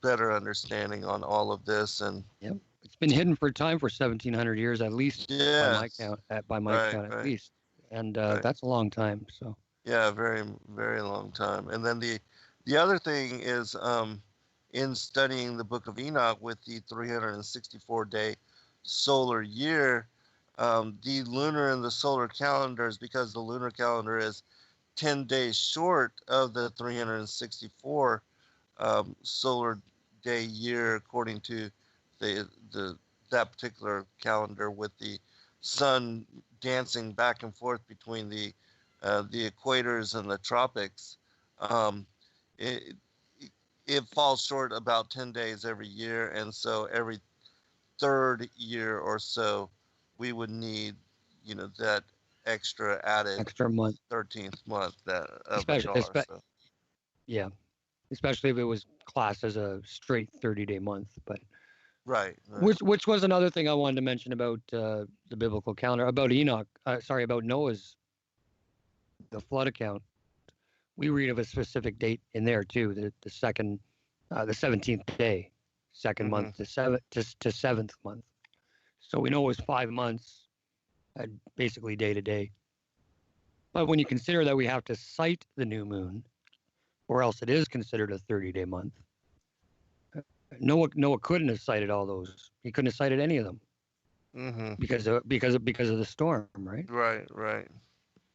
better understanding on all of this. And yep, it's been hidden for time for 1,700 years at least, by my yes, count. By my right, count, at right, least, and right. that's a long time. So Yeah, very, very long time. And then the other thing is, in studying the Book of Enoch with the 364-day solar year, the lunar and the solar calendars, because the lunar calendar is 10 days short of the 364 solar day year, according to the that particular calendar, with the sun dancing back and forth between the equators and the tropics. Um, it, it falls short about 10 days every year, and so every third year or so, we would need, that extra added extra month, 13th month that of especially, Adar. So yeah, especially if it was classed as a straight 30-day month, but. right, right. Which was another thing I wanted to mention about the biblical calendar, about Enoch. About Noah's, the flood account. We read of a specific date in there too, the second, the 17th day, 2nd month to seventh month. So we know it was 5 months, basically day to day. But when you consider that we have to cite the new moon, or else it is considered a 30-day month. Noah couldn't have cited all those. He couldn't have cited any of them because of the storm, right? Right, right.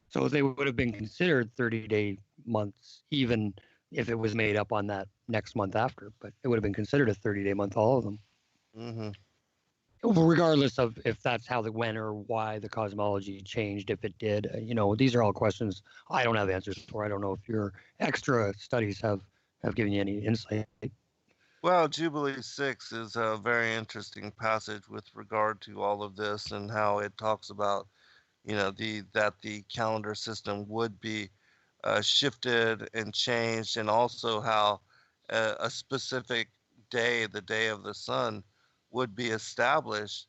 So they would have been considered 30-day months, even if it was made up on that next month after. But it would have been considered a 30-day month, all of them. Regardless of if that's how when or why the cosmology changed, if it did. These are all questions I don't have answers for. I don't know if your extra studies have given you any insight. Well, Jubilee 6 is a very interesting passage with regard to all of this and how it talks about, that the calendar system would be shifted and changed, and also how a specific day, the day of the sun, would be established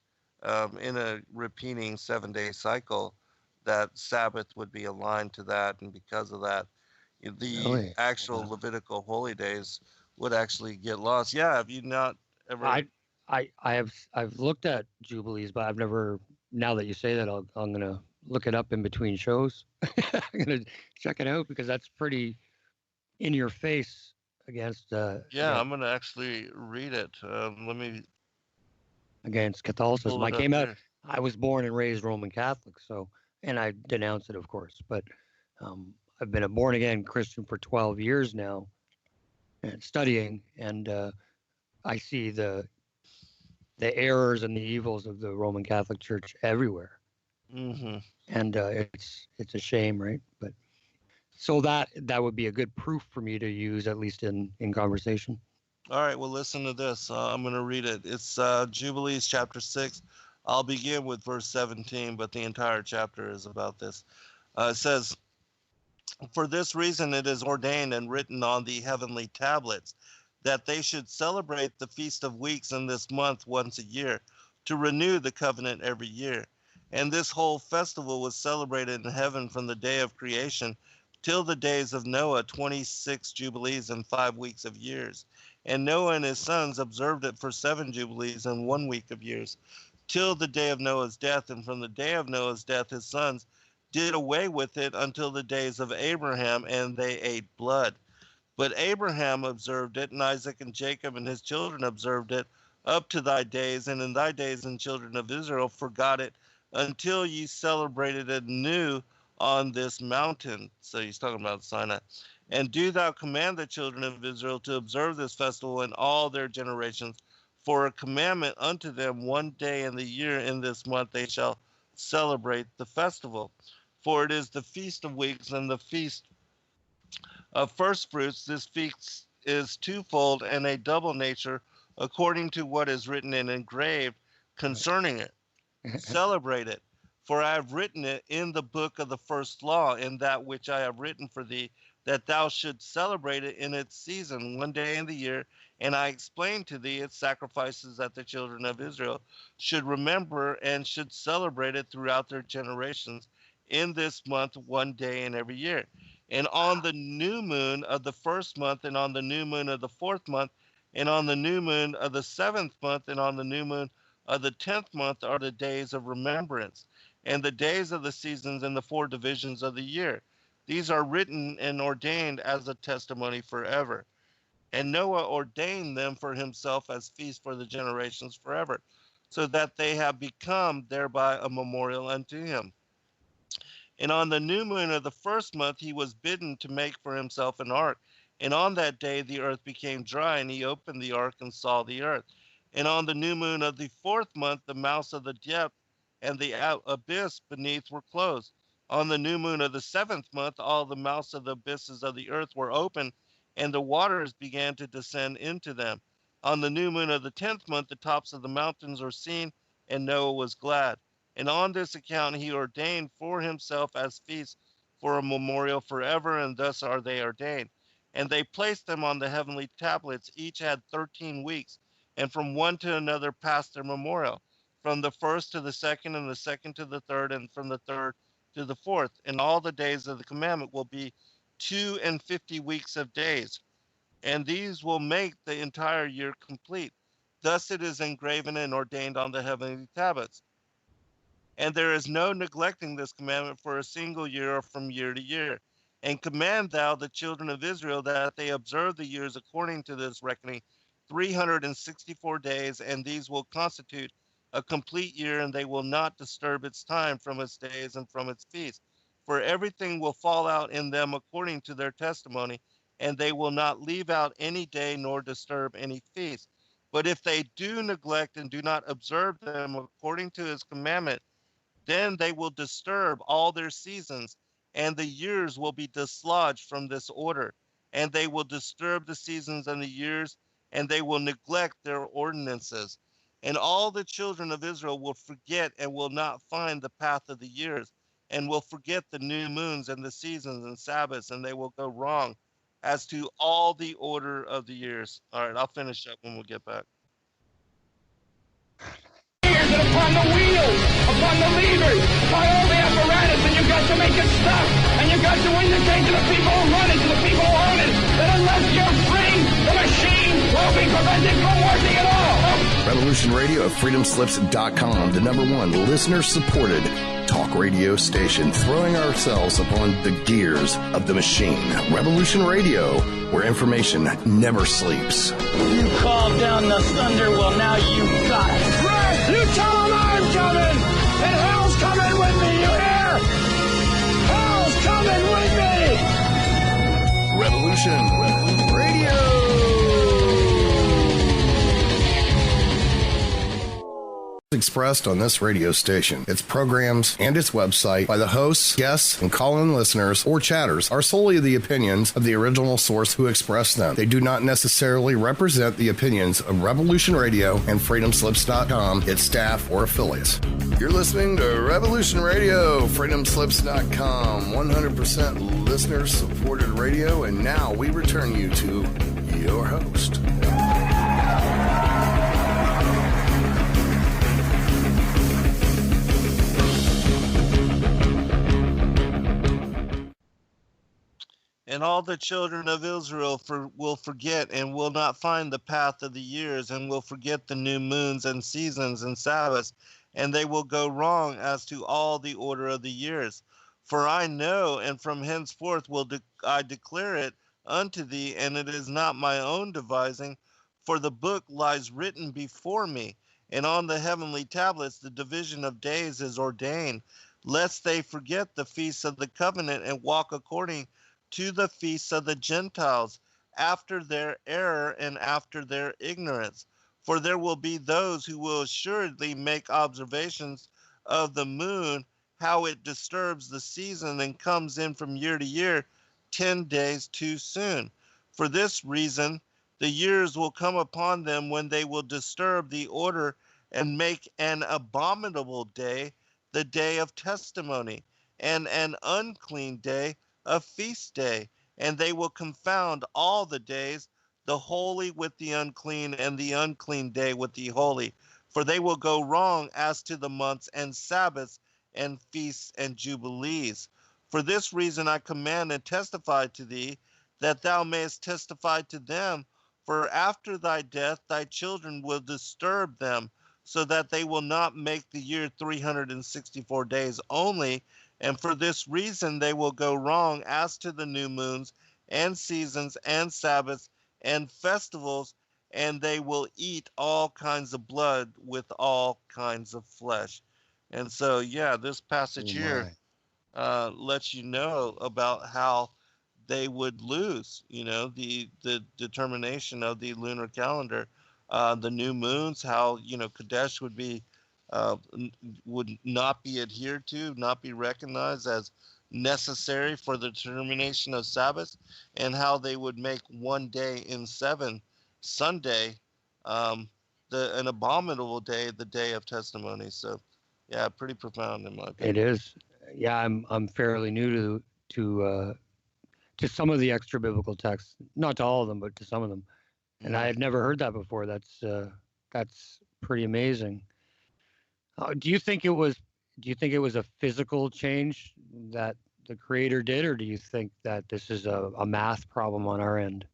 in a repeating 7-day cycle. That Sabbath would be aligned to that, and because of that, the actual Levitical holy days would actually get lost. Yeah, have you not ever? I've looked at Jubilees, but I've never. Now that you say that, I'm gonna look it up in between shows. I'm gonna check it out because that's pretty in your face against. I'm gonna actually read it. Let me against Catholicism. pull it up here. I was born and raised Roman Catholic, and I denounce it, of course. But I've been a born again Christian for 12 years now, and studying, and I see the errors and the evils of the Roman Catholic Church everywhere, and it's a shame, right? But so that would be a good proof for me to use, at least in conversation. All right, well, listen to this. I'm going to read it. It's Jubilees chapter 6. I'll begin with verse 17, but the entire chapter is about this. It says, "For this reason it is ordained and written on the heavenly tablets, that they should celebrate the Feast of Weeks in this month once a year, to renew the covenant every year. And this whole festival was celebrated in heaven from the day of creation till the days of Noah, 26 jubilees and 5 weeks of years. And Noah and his sons observed it for 7 jubilees and 1 week of years, till the day of Noah's death. And from the day of Noah's death his sons did away with it until the days of Abraham, and they ate blood. But Abraham observed it, and Isaac and Jacob and his children observed it up to thy days, and in thy days and children of Israel forgot it until ye celebrated it anew on this mountain." So he's talking about Sinai. "And do thou command the children of Israel to observe this festival in all their generations, for a commandment unto them, 1 day in the year in this month they shall celebrate the festival. For it is the Feast of Weeks and the Feast of First Fruits. This feast is twofold and a double nature, according to what is written and engraved concerning it. Celebrate it. For I have written it in the book of the first law, in that which I have written for thee, that thou shouldst celebrate it in its season, one day in the year. And I explained to thee its sacrifices that the children of Israel should remember and should celebrate it throughout their generations in this month, one day in every year. And on the new moon of the first month, and on the new moon of the fourth month, and on the new moon of the seventh month, and on the new moon of the 10th month are the days of remembrance, and the days of the seasons and the four divisions of the year. These are written and ordained as a testimony forever. And Noah ordained them for himself as feasts for the generations forever, so that they have become thereby a memorial unto him. And on the new moon of the first month he was bidden to make for himself an ark. And on that day the earth became dry, and he opened the ark and saw the earth. And on the new moon of the fourth month the mouths of the depth and the abyss beneath were closed. On the new moon of the seventh month all the mouths of the abysses of the earth were opened, and the waters began to descend into them. On the new moon of the 10th month the tops of the mountains were seen, and Noah was glad. And on this account he ordained for himself as feasts for a memorial forever, and thus are they ordained. And they placed them on the heavenly tablets. Each had 13 weeks, and from one to another passed their memorial, from the first to the second, and the second to the third, and from the third to the fourth. And all the days of the commandment will be 52 weeks of days, and these will make the entire year complete. Thus it is engraven and ordained on the heavenly tablets. And there is no neglecting this commandment for a single year or from year to year. And command thou the children of Israel that they observe the years according to this reckoning, 364 days, and these will constitute a complete year, and they will not disturb its time from its days and from its feasts. For everything will fall out in them according to their testimony, and they will not leave out any day nor disturb any feast. But if they do neglect and do not observe them according to his commandment, then they will disturb all their seasons, and the years will be dislodged from this order. And they will disturb the seasons and the years, and they will neglect their ordinances. And all the children of Israel will forget and will not find the path of the years, and will forget the new moons and the seasons and Sabbaths, and they will go wrong as to all the order of the years. All right, I'll finish up when we get back. Upon the wheels, upon the levers, by all the apparatus, and you've got to make it stop, and you've got to indicate to the people who run it, to the people who own it, that unless you're free, the machine will be prevented from working at all. Revolution Radio at freedomslips.com, the #1 listener-supported talk radio station, throwing ourselves upon the gears of the machine. Revolution Radio, where information never sleeps. You called down the thunder, well now you got it. Right, you tell them I'm coming, and hell's coming with me, you hear? Hell's coming with me! Revolution Radio. Expressed on this radio station, its programs, and its website by the hosts, guests, and call-in listeners or chatters are solely the opinions of the original source who expressed them. They do not necessarily represent the opinions of Revolution Radio and freedomslips.com, its staff, or affiliates. You're listening to Revolution Radio, freedomslips.com, 100% listener-supported radio, and now we return you to your host. And all the children of Israel will forget and will not find the path of the years, and will forget the new moons and seasons and Sabbaths, and they will go wrong as to all the order of the years. For I know, and from henceforth will I declare it unto thee, and it is not my own devising, for the book lies written before me, and on the heavenly tablets the division of days is ordained, lest they forget the feasts of the covenant and walk according to the feasts of the Gentiles, after their error and after their ignorance. For there will be those who will assuredly make observations of the moon, how it disturbs the season and comes in from year to year 10 days too soon. For this reason, the years will come upon them when they will disturb the order and make an abominable day the day of testimony, and an unclean day a feast day, and they will confound all the days, the holy with the unclean, and the unclean day with the holy. For they will go wrong as to the months and Sabbaths and feasts and jubilees. For this reason I command and testify to thee, that thou mayest testify to them. For after thy death thy children will disturb them, so that they will not make the year 364 days only. And for this reason they will go wrong as to the new moons and seasons and Sabbaths and festivals, and they will eat all kinds of blood with all kinds of flesh. And so, yeah, this passage here lets you know about how they would lose, the determination of the lunar calendar, the new moons, how, Kadesh would be, would not be adhered to, not be recognized as necessary for the determination of Sabbath, and how they would make one day in seven, Sunday, an abominable day, the day of testimony. So, yeah, pretty profound in my opinion. It is. Yeah, I'm fairly new to some of the extra biblical texts, not to all of them, but to some of them, and I had never heard that before. That's pretty amazing. Do you think it was a physical change that the Creator did, or do you think that this is a math problem on our end?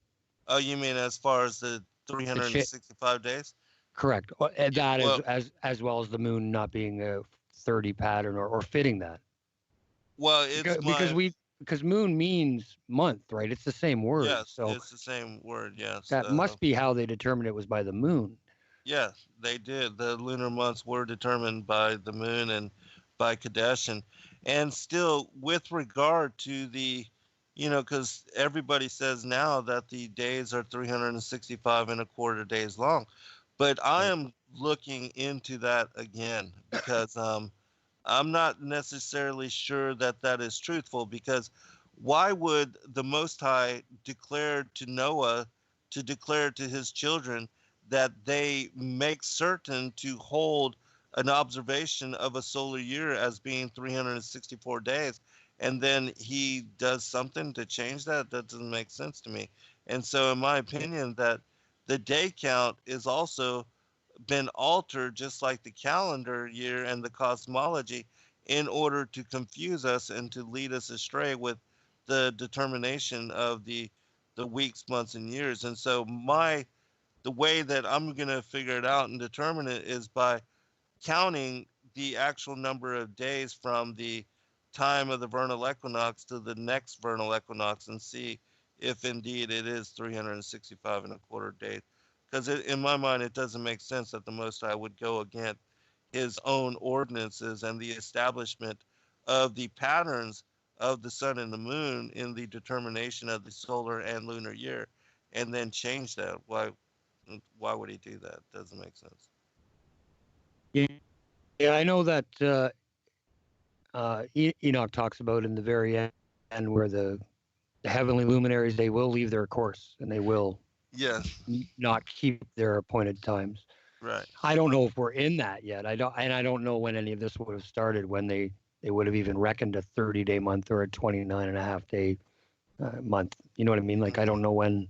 Oh, you mean as far as the 365 days? Correct. And that as well as the moon not being a 30 pattern or fitting that. Well, it's because moon means month, right? It's the same word. Yes, so it's the same word. Yes. That must be how they determined it was by the moon. Yes, they did. The lunar months were determined by the moon and by Kadesh, and still with regard to the, because everybody says now that the days are 365 and a quarter days long, but I am looking into that again because I'm not necessarily sure that that is truthful, because why would the Most High declare to Noah to declare to his children that they make certain to hold an observation of a solar year as being 364 days, and then he does something to change that? That doesn't make sense to me. And so in my opinion, that the day count is also been altered, just like the calendar year and the cosmology, in order to confuse us and to lead us astray with the determination of the weeks, months, and years. And so the way that I'm going to figure it out and determine it is by counting the actual number of days from the time of the vernal equinox to the next vernal equinox, and see if indeed it is 365 and a quarter days. Because in my mind, it doesn't make sense that the Most High would go against his own ordinances and the establishment of the patterns of the sun and the moon in the determination of the solar and lunar year, and then change that. Why would he do that? Doesn't make sense. Yeah, I know that Enoch talks about in the very end where the heavenly luminaries, they will leave their course and they will not keep their appointed times. Right. I don't know if we're in that yet. I don't know when any of this would have started, when they would have even reckoned a 30-day month or a 29.5-day month. You know what I mean? Like, I don't know when.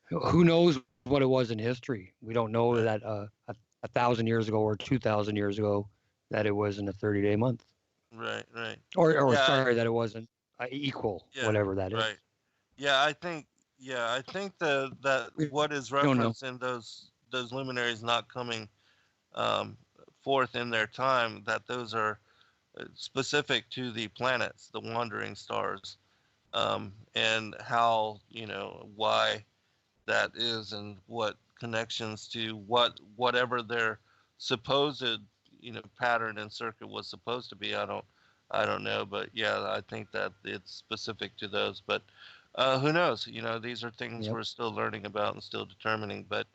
Who knows what it was in history? We don't know that 1,000 years ago or 2,000 years ago that it wasn't a 30-day month. Right. Or sorry, that it wasn't equal, whatever that is. Right. Yeah, I think that what is referenced in those luminaries not coming forth in their time, that those are specific to the planets, the wandering stars, and how, why that is, and what connections to whatever their supposed pattern and circuit was supposed to be. I don't know, but yeah, I think that it's specific to those. But who knows? These are things we're still learning about and still determining. But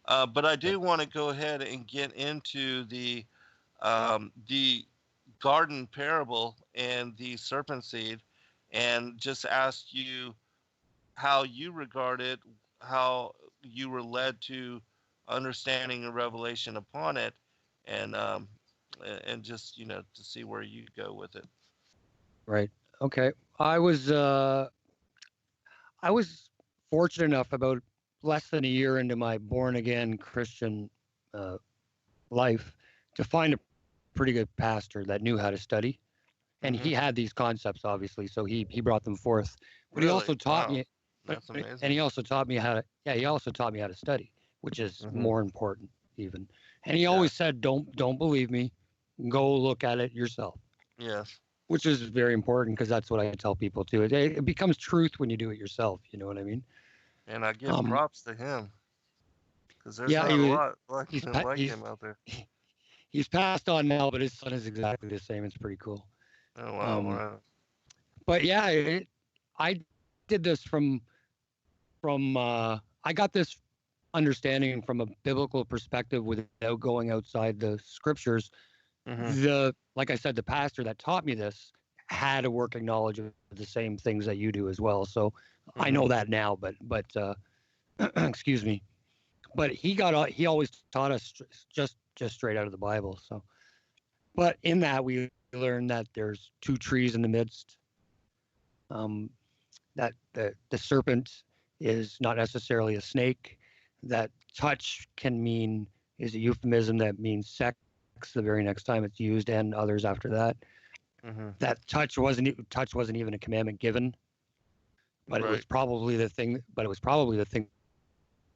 I do want to go ahead and get into the garden parable and the serpent-seed, and just ask you how you regard it, how you were led to understanding and revelation upon it, and just to see where you go with it. Right. Okay. I was I was fortunate enough about less than a year into my born again Christian life to find a pretty good pastor that knew how to study. And he had these concepts, obviously, so he brought them forth. But Really? he also taught Wow. me, That's amazing. and he also taught me how to, he also taught me how to study, which is more important even. And he always said, don't believe me, go look at it yourself. Yes. Which is very important because that's what I tell people too. It becomes truth when you do it yourself. You know what I mean? And I give props to him, because there's Yeah, not a lot like he's him out there. He's passed on now, but his son is exactly the same. It's pretty cool. Oh wow! Wow. But yeah, I did this from I got this understanding from a biblical perspective without going outside the scriptures. Like I said, the pastor that taught me this had a working knowledge of the same things that you do as well. So I know that now, but excuse me. But he always taught us just straight out of the Bible. So, but in that we learn that there's two trees in the midst. That the serpent is not necessarily a snake. That touch is a euphemism that means sex the very next time it's used, and others after that. That touch wasn't even a commandment given, but it was probably the thing. But it was probably the thing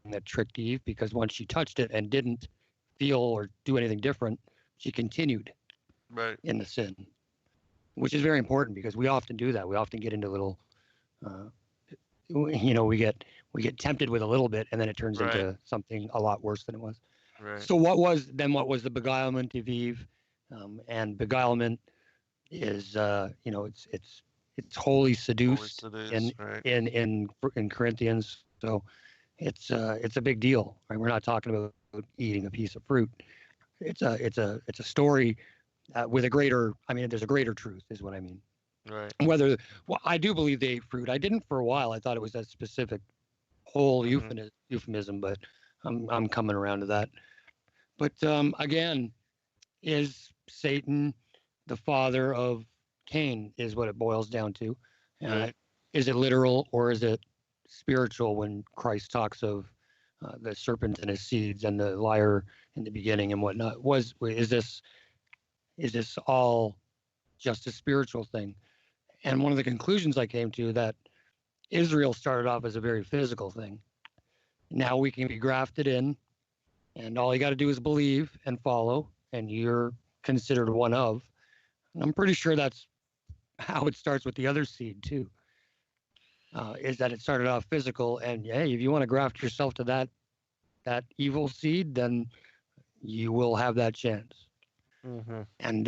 that tricked Eve, because once she touched it and didn't feel or do anything different, she continued in the sin, which is very important because we often do that. We often get into little, we get tempted with a little bit, and then it turns into something a lot worse than it was. So what was the beguilement of Eve? And beguilement is, it's wholly seduced, in Corinthians. So it's a big deal, right? We're not talking about eating a piece of fruit. It's a story with a greater. I mean, there's a greater truth, is what I mean. Right. I do believe they ate fruit. I didn't for a while. I thought it was that specific whole euphemism, but I'm coming around to that. But again, is Satan the father of Cain? Is what it boils down to. Is it literal or is it spiritual when Christ talks of the serpent and his seeds and the liar in the beginning and whatnot? Is this all just a spiritual thing? And one of the conclusions I came to, that Israel started off as a very physical thing. Now we can be grafted in, and all you got to do is believe and follow, and you're considered one of. And I'm pretty sure that's how it starts with the other seed too. Is that it started off physical, and hey, if you want to graft yourself to that evil seed, then you will have that chance. And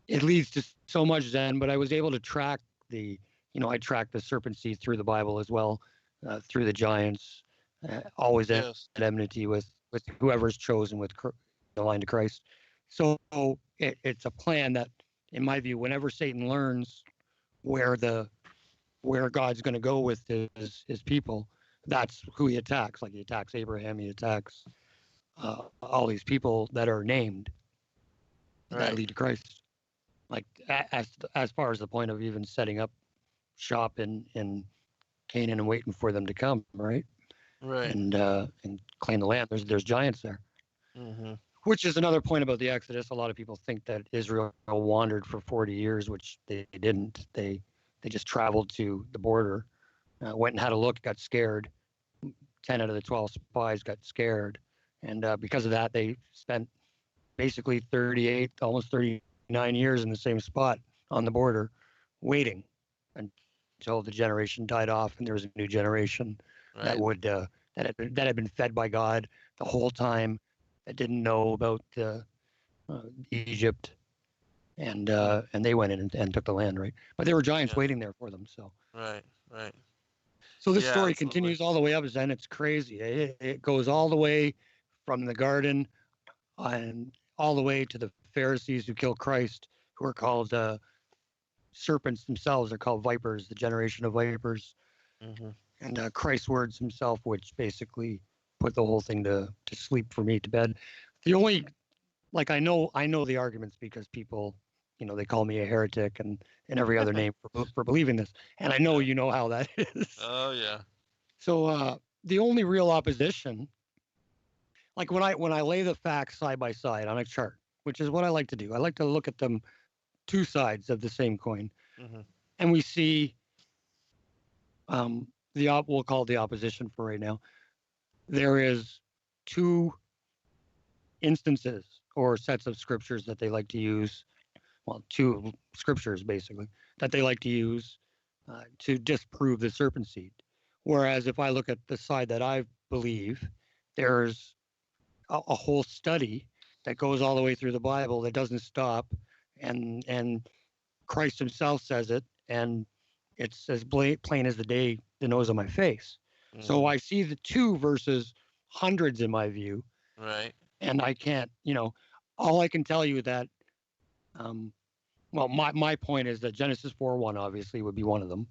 it leads to so much Zen, but I was able to track I tracked the serpent-seed through the Bible as well, through the giants, always at enmity with whoever's chosen with the line to Christ. So it's a plan that, in my view, whenever Satan learns where God's going to go with his people, that's who he attacks. Like he attacks Abraham, he attacks all these people that are named that lead to Christ. Like as far as the point of even setting up shop in Canaan and waiting for them to come, right? And claim the land. There's giants there. Which is another point about the Exodus. A lot of people think that Israel wandered for 40 years, which they didn't. They just traveled to the border, went and had a look, got scared. 10 out of the 12 spies got scared. And because of that, they spent basically 38, almost 39 years in the same spot on the border, waiting until the generation died off and there was a new generation that had been fed by God the whole time, that didn't know about Egypt, and they went in and took the land, right? But there were giants waiting there for them. So So this story continues all the way up, and it's crazy. It goes all the way from the garden and all the way to the Pharisees who killed Christ, who are called serpents themselves. They're called vipers, the generation of vipers. And Christ's words himself, which basically put the whole thing to sleep for me, to bed. The only, I know the arguments because people they call me a heretic and every other name for believing this. And I know you know how that is. Oh yeah. So the only real opposition, like when I lay the facts side by side on a chart, which is what I like to do. I like to look at them two sides of the same coin, and we see we'll call it the opposition for right now. There is two instances or sets of scriptures that they like to use. Well, two scriptures basically that they like to use to disprove the serpent seed. Whereas if I look at the side that I believe, there's a whole study that goes all the way through the Bible that doesn't stop, and Christ himself says it, and it's as plain as the day, the nose on my face. So I see the two versus hundreds in my view. Right. And I can't, all I can tell you is that, my point is that Genesis 4:1 obviously would be one of them.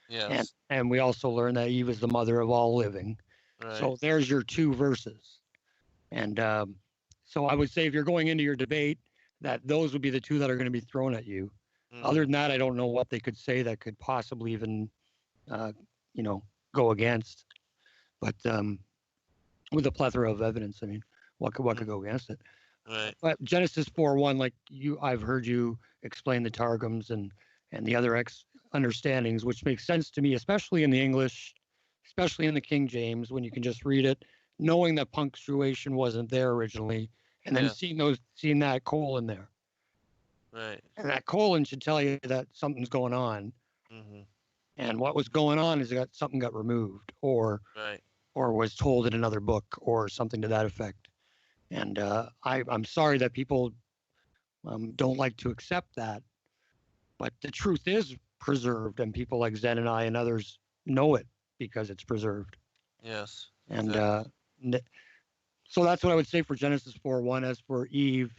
Yes. And we also learn that Eve is the mother of all living. Right. So there's your two verses. And so I would say if you're going into your debate, that those would be the two that are going to be thrown at you. Other than that, I don't know what they could say that could possibly even, go against. But with a plethora of evidence, I mean, what could go against it? Right. But Genesis 4:1, like I've heard you explain the Targums and the other understandings, which makes sense to me, especially in the English, especially in the King James, when you can just read it, knowing that punctuation wasn't there originally, and then seeing that colon there. Right. And that colon should tell you that something's going on. And what was going on is something got removed or was told in another book or something to that effect. And I'm sorry that people don't like to accept that, but the truth is preserved, and people like Zen and I and others know it because it's preserved. Yes. And exactly. So that's what I would say for Genesis 4:1. As for Eve,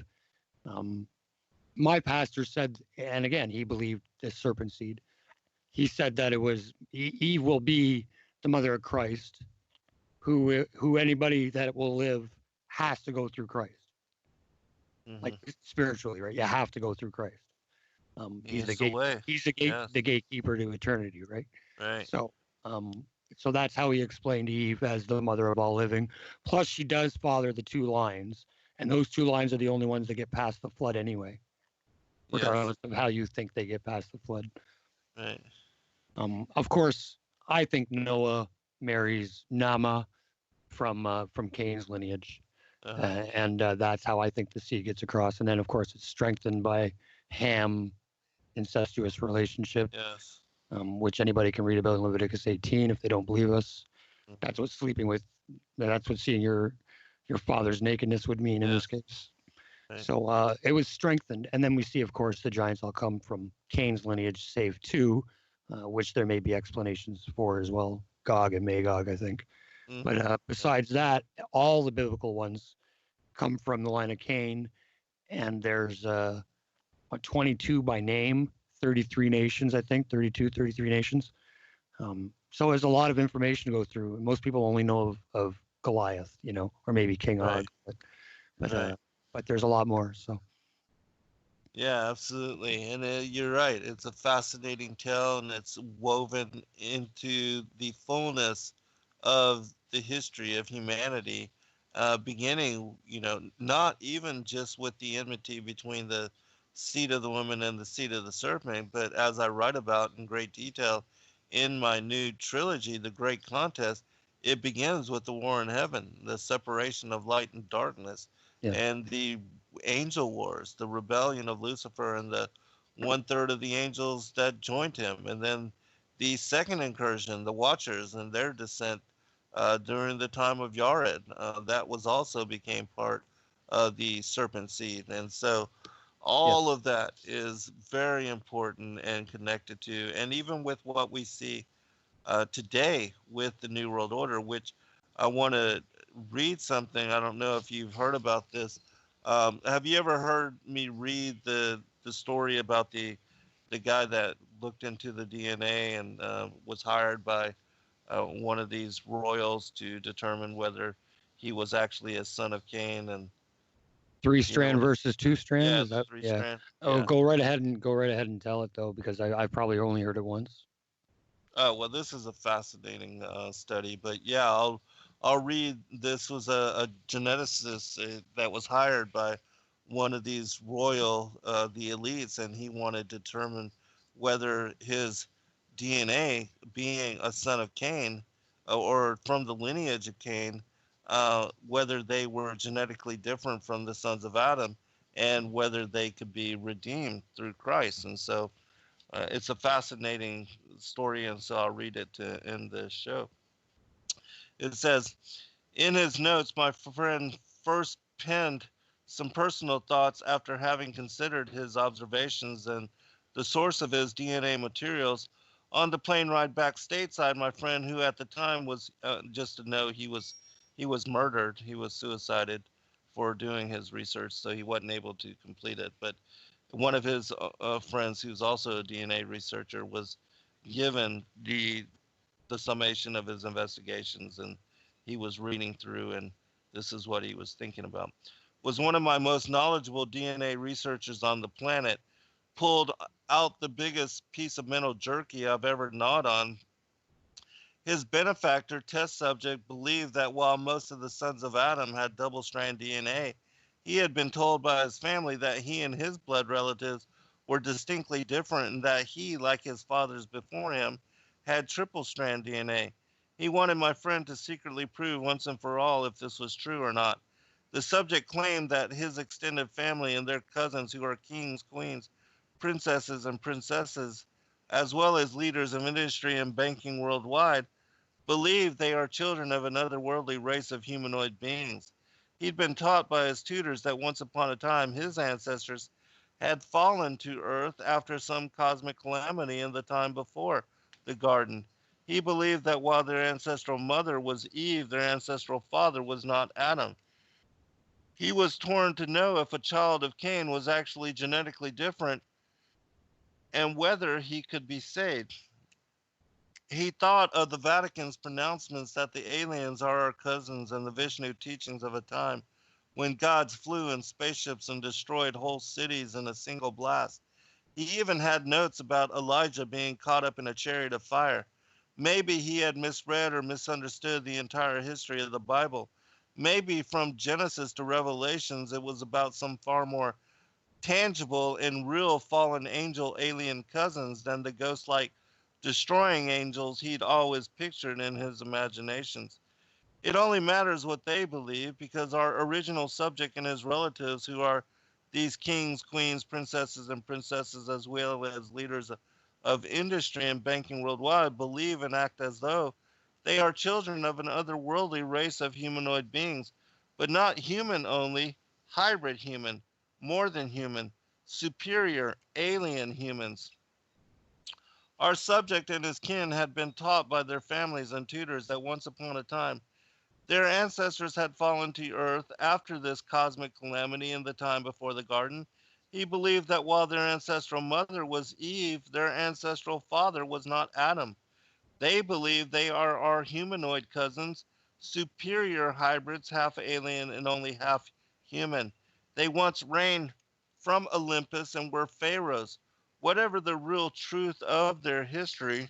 my pastor said, and again, he believed the serpent seed. He said that it was Eve will be the mother of Christ, who anybody that will live has to go through Christ. Like spiritually, right? You have to go through Christ. He's the gatekeeper to eternity, right? Right. So that's how he explained Eve as the mother of all living. Plus, she does father the two lines, and those two lines are the only ones that get past the flood anyway, regardless of how you think they get past the flood. Right. Of course, I think Noah marries Nama from Cain's lineage, and that's how I think the seed gets across. And then, of course, it's strengthened by Ham incestuous relationship. Yes. Which anybody can read about in Leviticus 18 if they don't believe us. That's what that's what seeing your father's nakedness would mean in this case. Right. So it was strengthened. And then we see, of course, the giants all come from Cain's lineage, save two, which there may be explanations for as well. Gog and Magog, I think. But besides that, all the biblical ones come from the line of Cain. And there's 22 by name. 33 nations, I think, 33 nations. So there's a lot of information to go through. And most people only know of Goliath, or maybe King Og, but there's a lot more. So. Yeah, absolutely. And you're right. It's a fascinating tale, and it's woven into the fullness of the history of humanity, beginning, not even just with the enmity between the seed of the woman and the seed of the serpent, but as I write about in great detail in my new trilogy, The Great Contest, it begins with the war in heaven, the separation of light and darkness, and the angel wars, the rebellion of Lucifer and the 1/3 of the angels that joined him, and then the second incursion, the Watchers and their descent during the time of Yared, that was also became part of the serpent seed. And so all of that is very important and connected to, and even with what we see today with the New World Order, which I want to read something. I don't know if you've heard about this. Have you ever heard me read the story about the guy that looked into the DNA and was hired by one of these royals to determine whether he was actually a son of Cain? And 3-strand versus 2-strand. Yeah, Is that 3-strand. Oh, Yeah. go right ahead and tell it though, because I probably only heard it once. Oh, well, this is a fascinating study, but yeah, I'll read. This was a geneticist that was hired by one of these royal the elites, and he wanted to determine whether his DNA, being a son of Cain or from the lineage of Cain, whether they were genetically different from the sons of Adam, and whether they could be redeemed through Christ. And so it's a fascinating story, and so I'll read it to end the show. It says, in his notes, my friend first penned some personal thoughts after having considered his observations and the source of his DNA materials. On the plane ride back stateside, my friend, who at the time was, just to know, he was murdered. He was suicided for doing his research, so he wasn't able to complete it. But one of his friends, who's also a DNA researcher, was given the summation of his investigations, and he was reading through, and this is what he was thinking about. Was one of my most knowledgeable DNA researchers on the planet, pulled out the biggest piece of mental jerky I've ever gnawed on. His benefactor, test subject, believed that while most of the sons of Adam had double-strand DNA, he had been told by his family that he and his blood relatives were distinctly different, and that he, like his fathers before him, had triple-strand DNA. He wanted my friend to secretly prove once and for all if this was true or not. The subject claimed that his extended family and their cousins, who are kings, queens, princesses, and princesses, as well as leaders of industry and banking worldwide, believe they are children of an otherworldly race of humanoid beings. He'd been taught by his tutors that once upon a time his ancestors had fallen to earth after some cosmic calamity in the time before the garden. He believed that while their ancestral mother was Eve, their ancestral father was not Adam. He was torn to know if a child of Cain was actually genetically different and whether he could be saved. He thought of the Vatican's pronouncements that the aliens are our cousins and the Vishnu teachings of a time when gods flew in spaceships and destroyed whole cities in a single blast. He even had notes about Elijah being caught up in a chariot of fire. Maybe he had misread or misunderstood the entire history of the Bible. Maybe from Genesis to Revelations, it was about some far more tangible and real fallen angel alien cousins than the ghost-like destroying angels he'd always pictured in his imaginations. It only matters what they believe, because our original subject and his relatives, who are these kings, queens, princesses, and princesses, as well as leaders of industry and banking worldwide, believe and act as though they are children of an otherworldly race of humanoid beings, but not human only, hybrid human, more than human, superior, alien humans. Our subject and his kin had been taught by their families and tutors that once upon a time their ancestors had fallen to earth after this cosmic calamity in the time before the garden. He believed that while their ancestral mother was Eve, their ancestral father was not Adam. They believe they are our humanoid cousins, superior hybrids, half alien and only half human. They once reigned from Olympus and were pharaohs. Whatever the real truth of their history,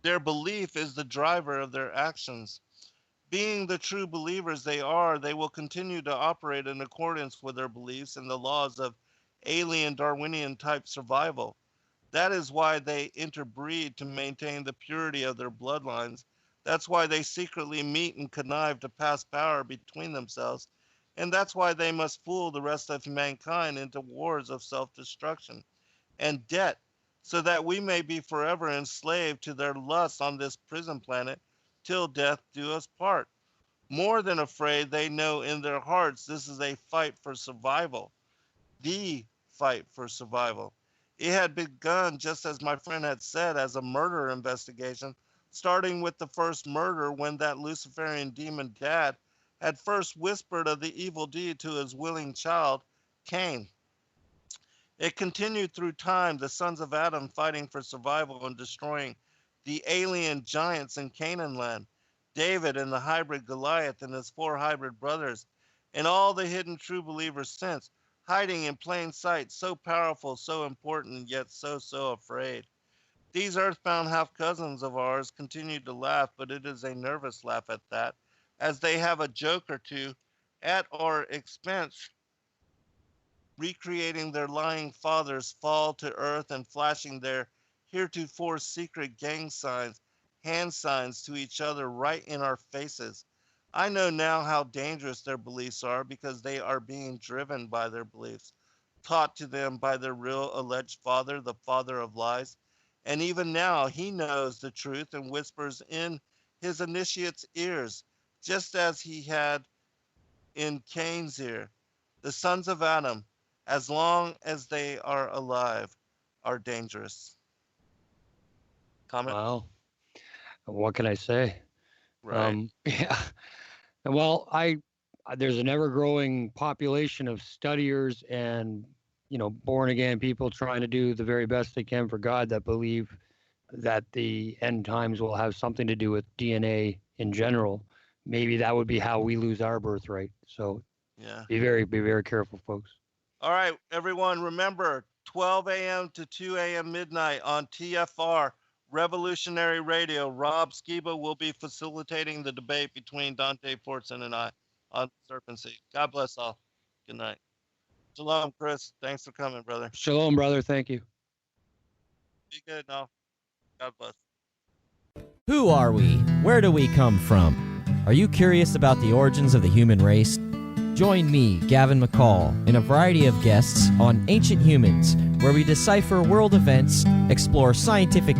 their belief is the driver of their actions. Being the true believers they are, they will continue to operate in accordance with their beliefs and the laws of alien Darwinian type survival. That is why they interbreed, to maintain the purity of their bloodlines. That's why they secretly meet and connive to pass power between themselves. And that's why they must fool the rest of mankind into wars of self-destruction and debt, so that we may be forever enslaved to their lust on this prison planet till death do us part. More than afraid, they know in their hearts this is a fight for survival. The fight for survival. It had begun, just as my friend had said, as a murder investigation, starting with the first murder when that Luciferian demon dad had first whispered of the evil deed to his willing child, Cain. It continued through time, the sons of Adam fighting for survival and destroying the alien giants in Canaan land, David and the hybrid Goliath and his 4 hybrid brothers, and all the hidden true believers since, hiding in plain sight, so powerful, so important, yet so afraid. These earthbound half-cousins of ours continue to laugh, but it is a nervous laugh at that, as they have a joke or two at our expense, recreating their lying fathers' fall to earth and flashing their heretofore secret gang signs, hand signs to each other right in our faces. I know now how dangerous their beliefs are because they are being driven by their beliefs, taught to them by their real alleged father, the father of lies. And even now, he knows the truth and whispers in his initiate's ears, just as he had in Cain's ear. The sons of Adam, as long as they are alive, are dangerous. Comment? Wow. What can I say? Right. Yeah. Well, there's an ever-growing population of studiers and, born-again people trying to do the very best they can for God that believe that the end times will have something to do with DNA in general. Maybe that would be how we lose our birthright. So Yeah. be very careful, folks. All right, everyone, remember 12 a.m. to 2 a.m. midnight on TFR Revolutionary Radio. Rob Skiba will be facilitating the debate between Dante, Fortson, and I on serpent-seed. God bless all. Good night. Shalom, Chris. Thanks for coming, brother. Shalom, brother. Thank you. Be good now. God bless. Who are we? Where do we come from? Are you curious about the origins of the human race? Join me, Gavin McCall, and a variety of guests on Ancient Humans, where we decipher world events, explore scientific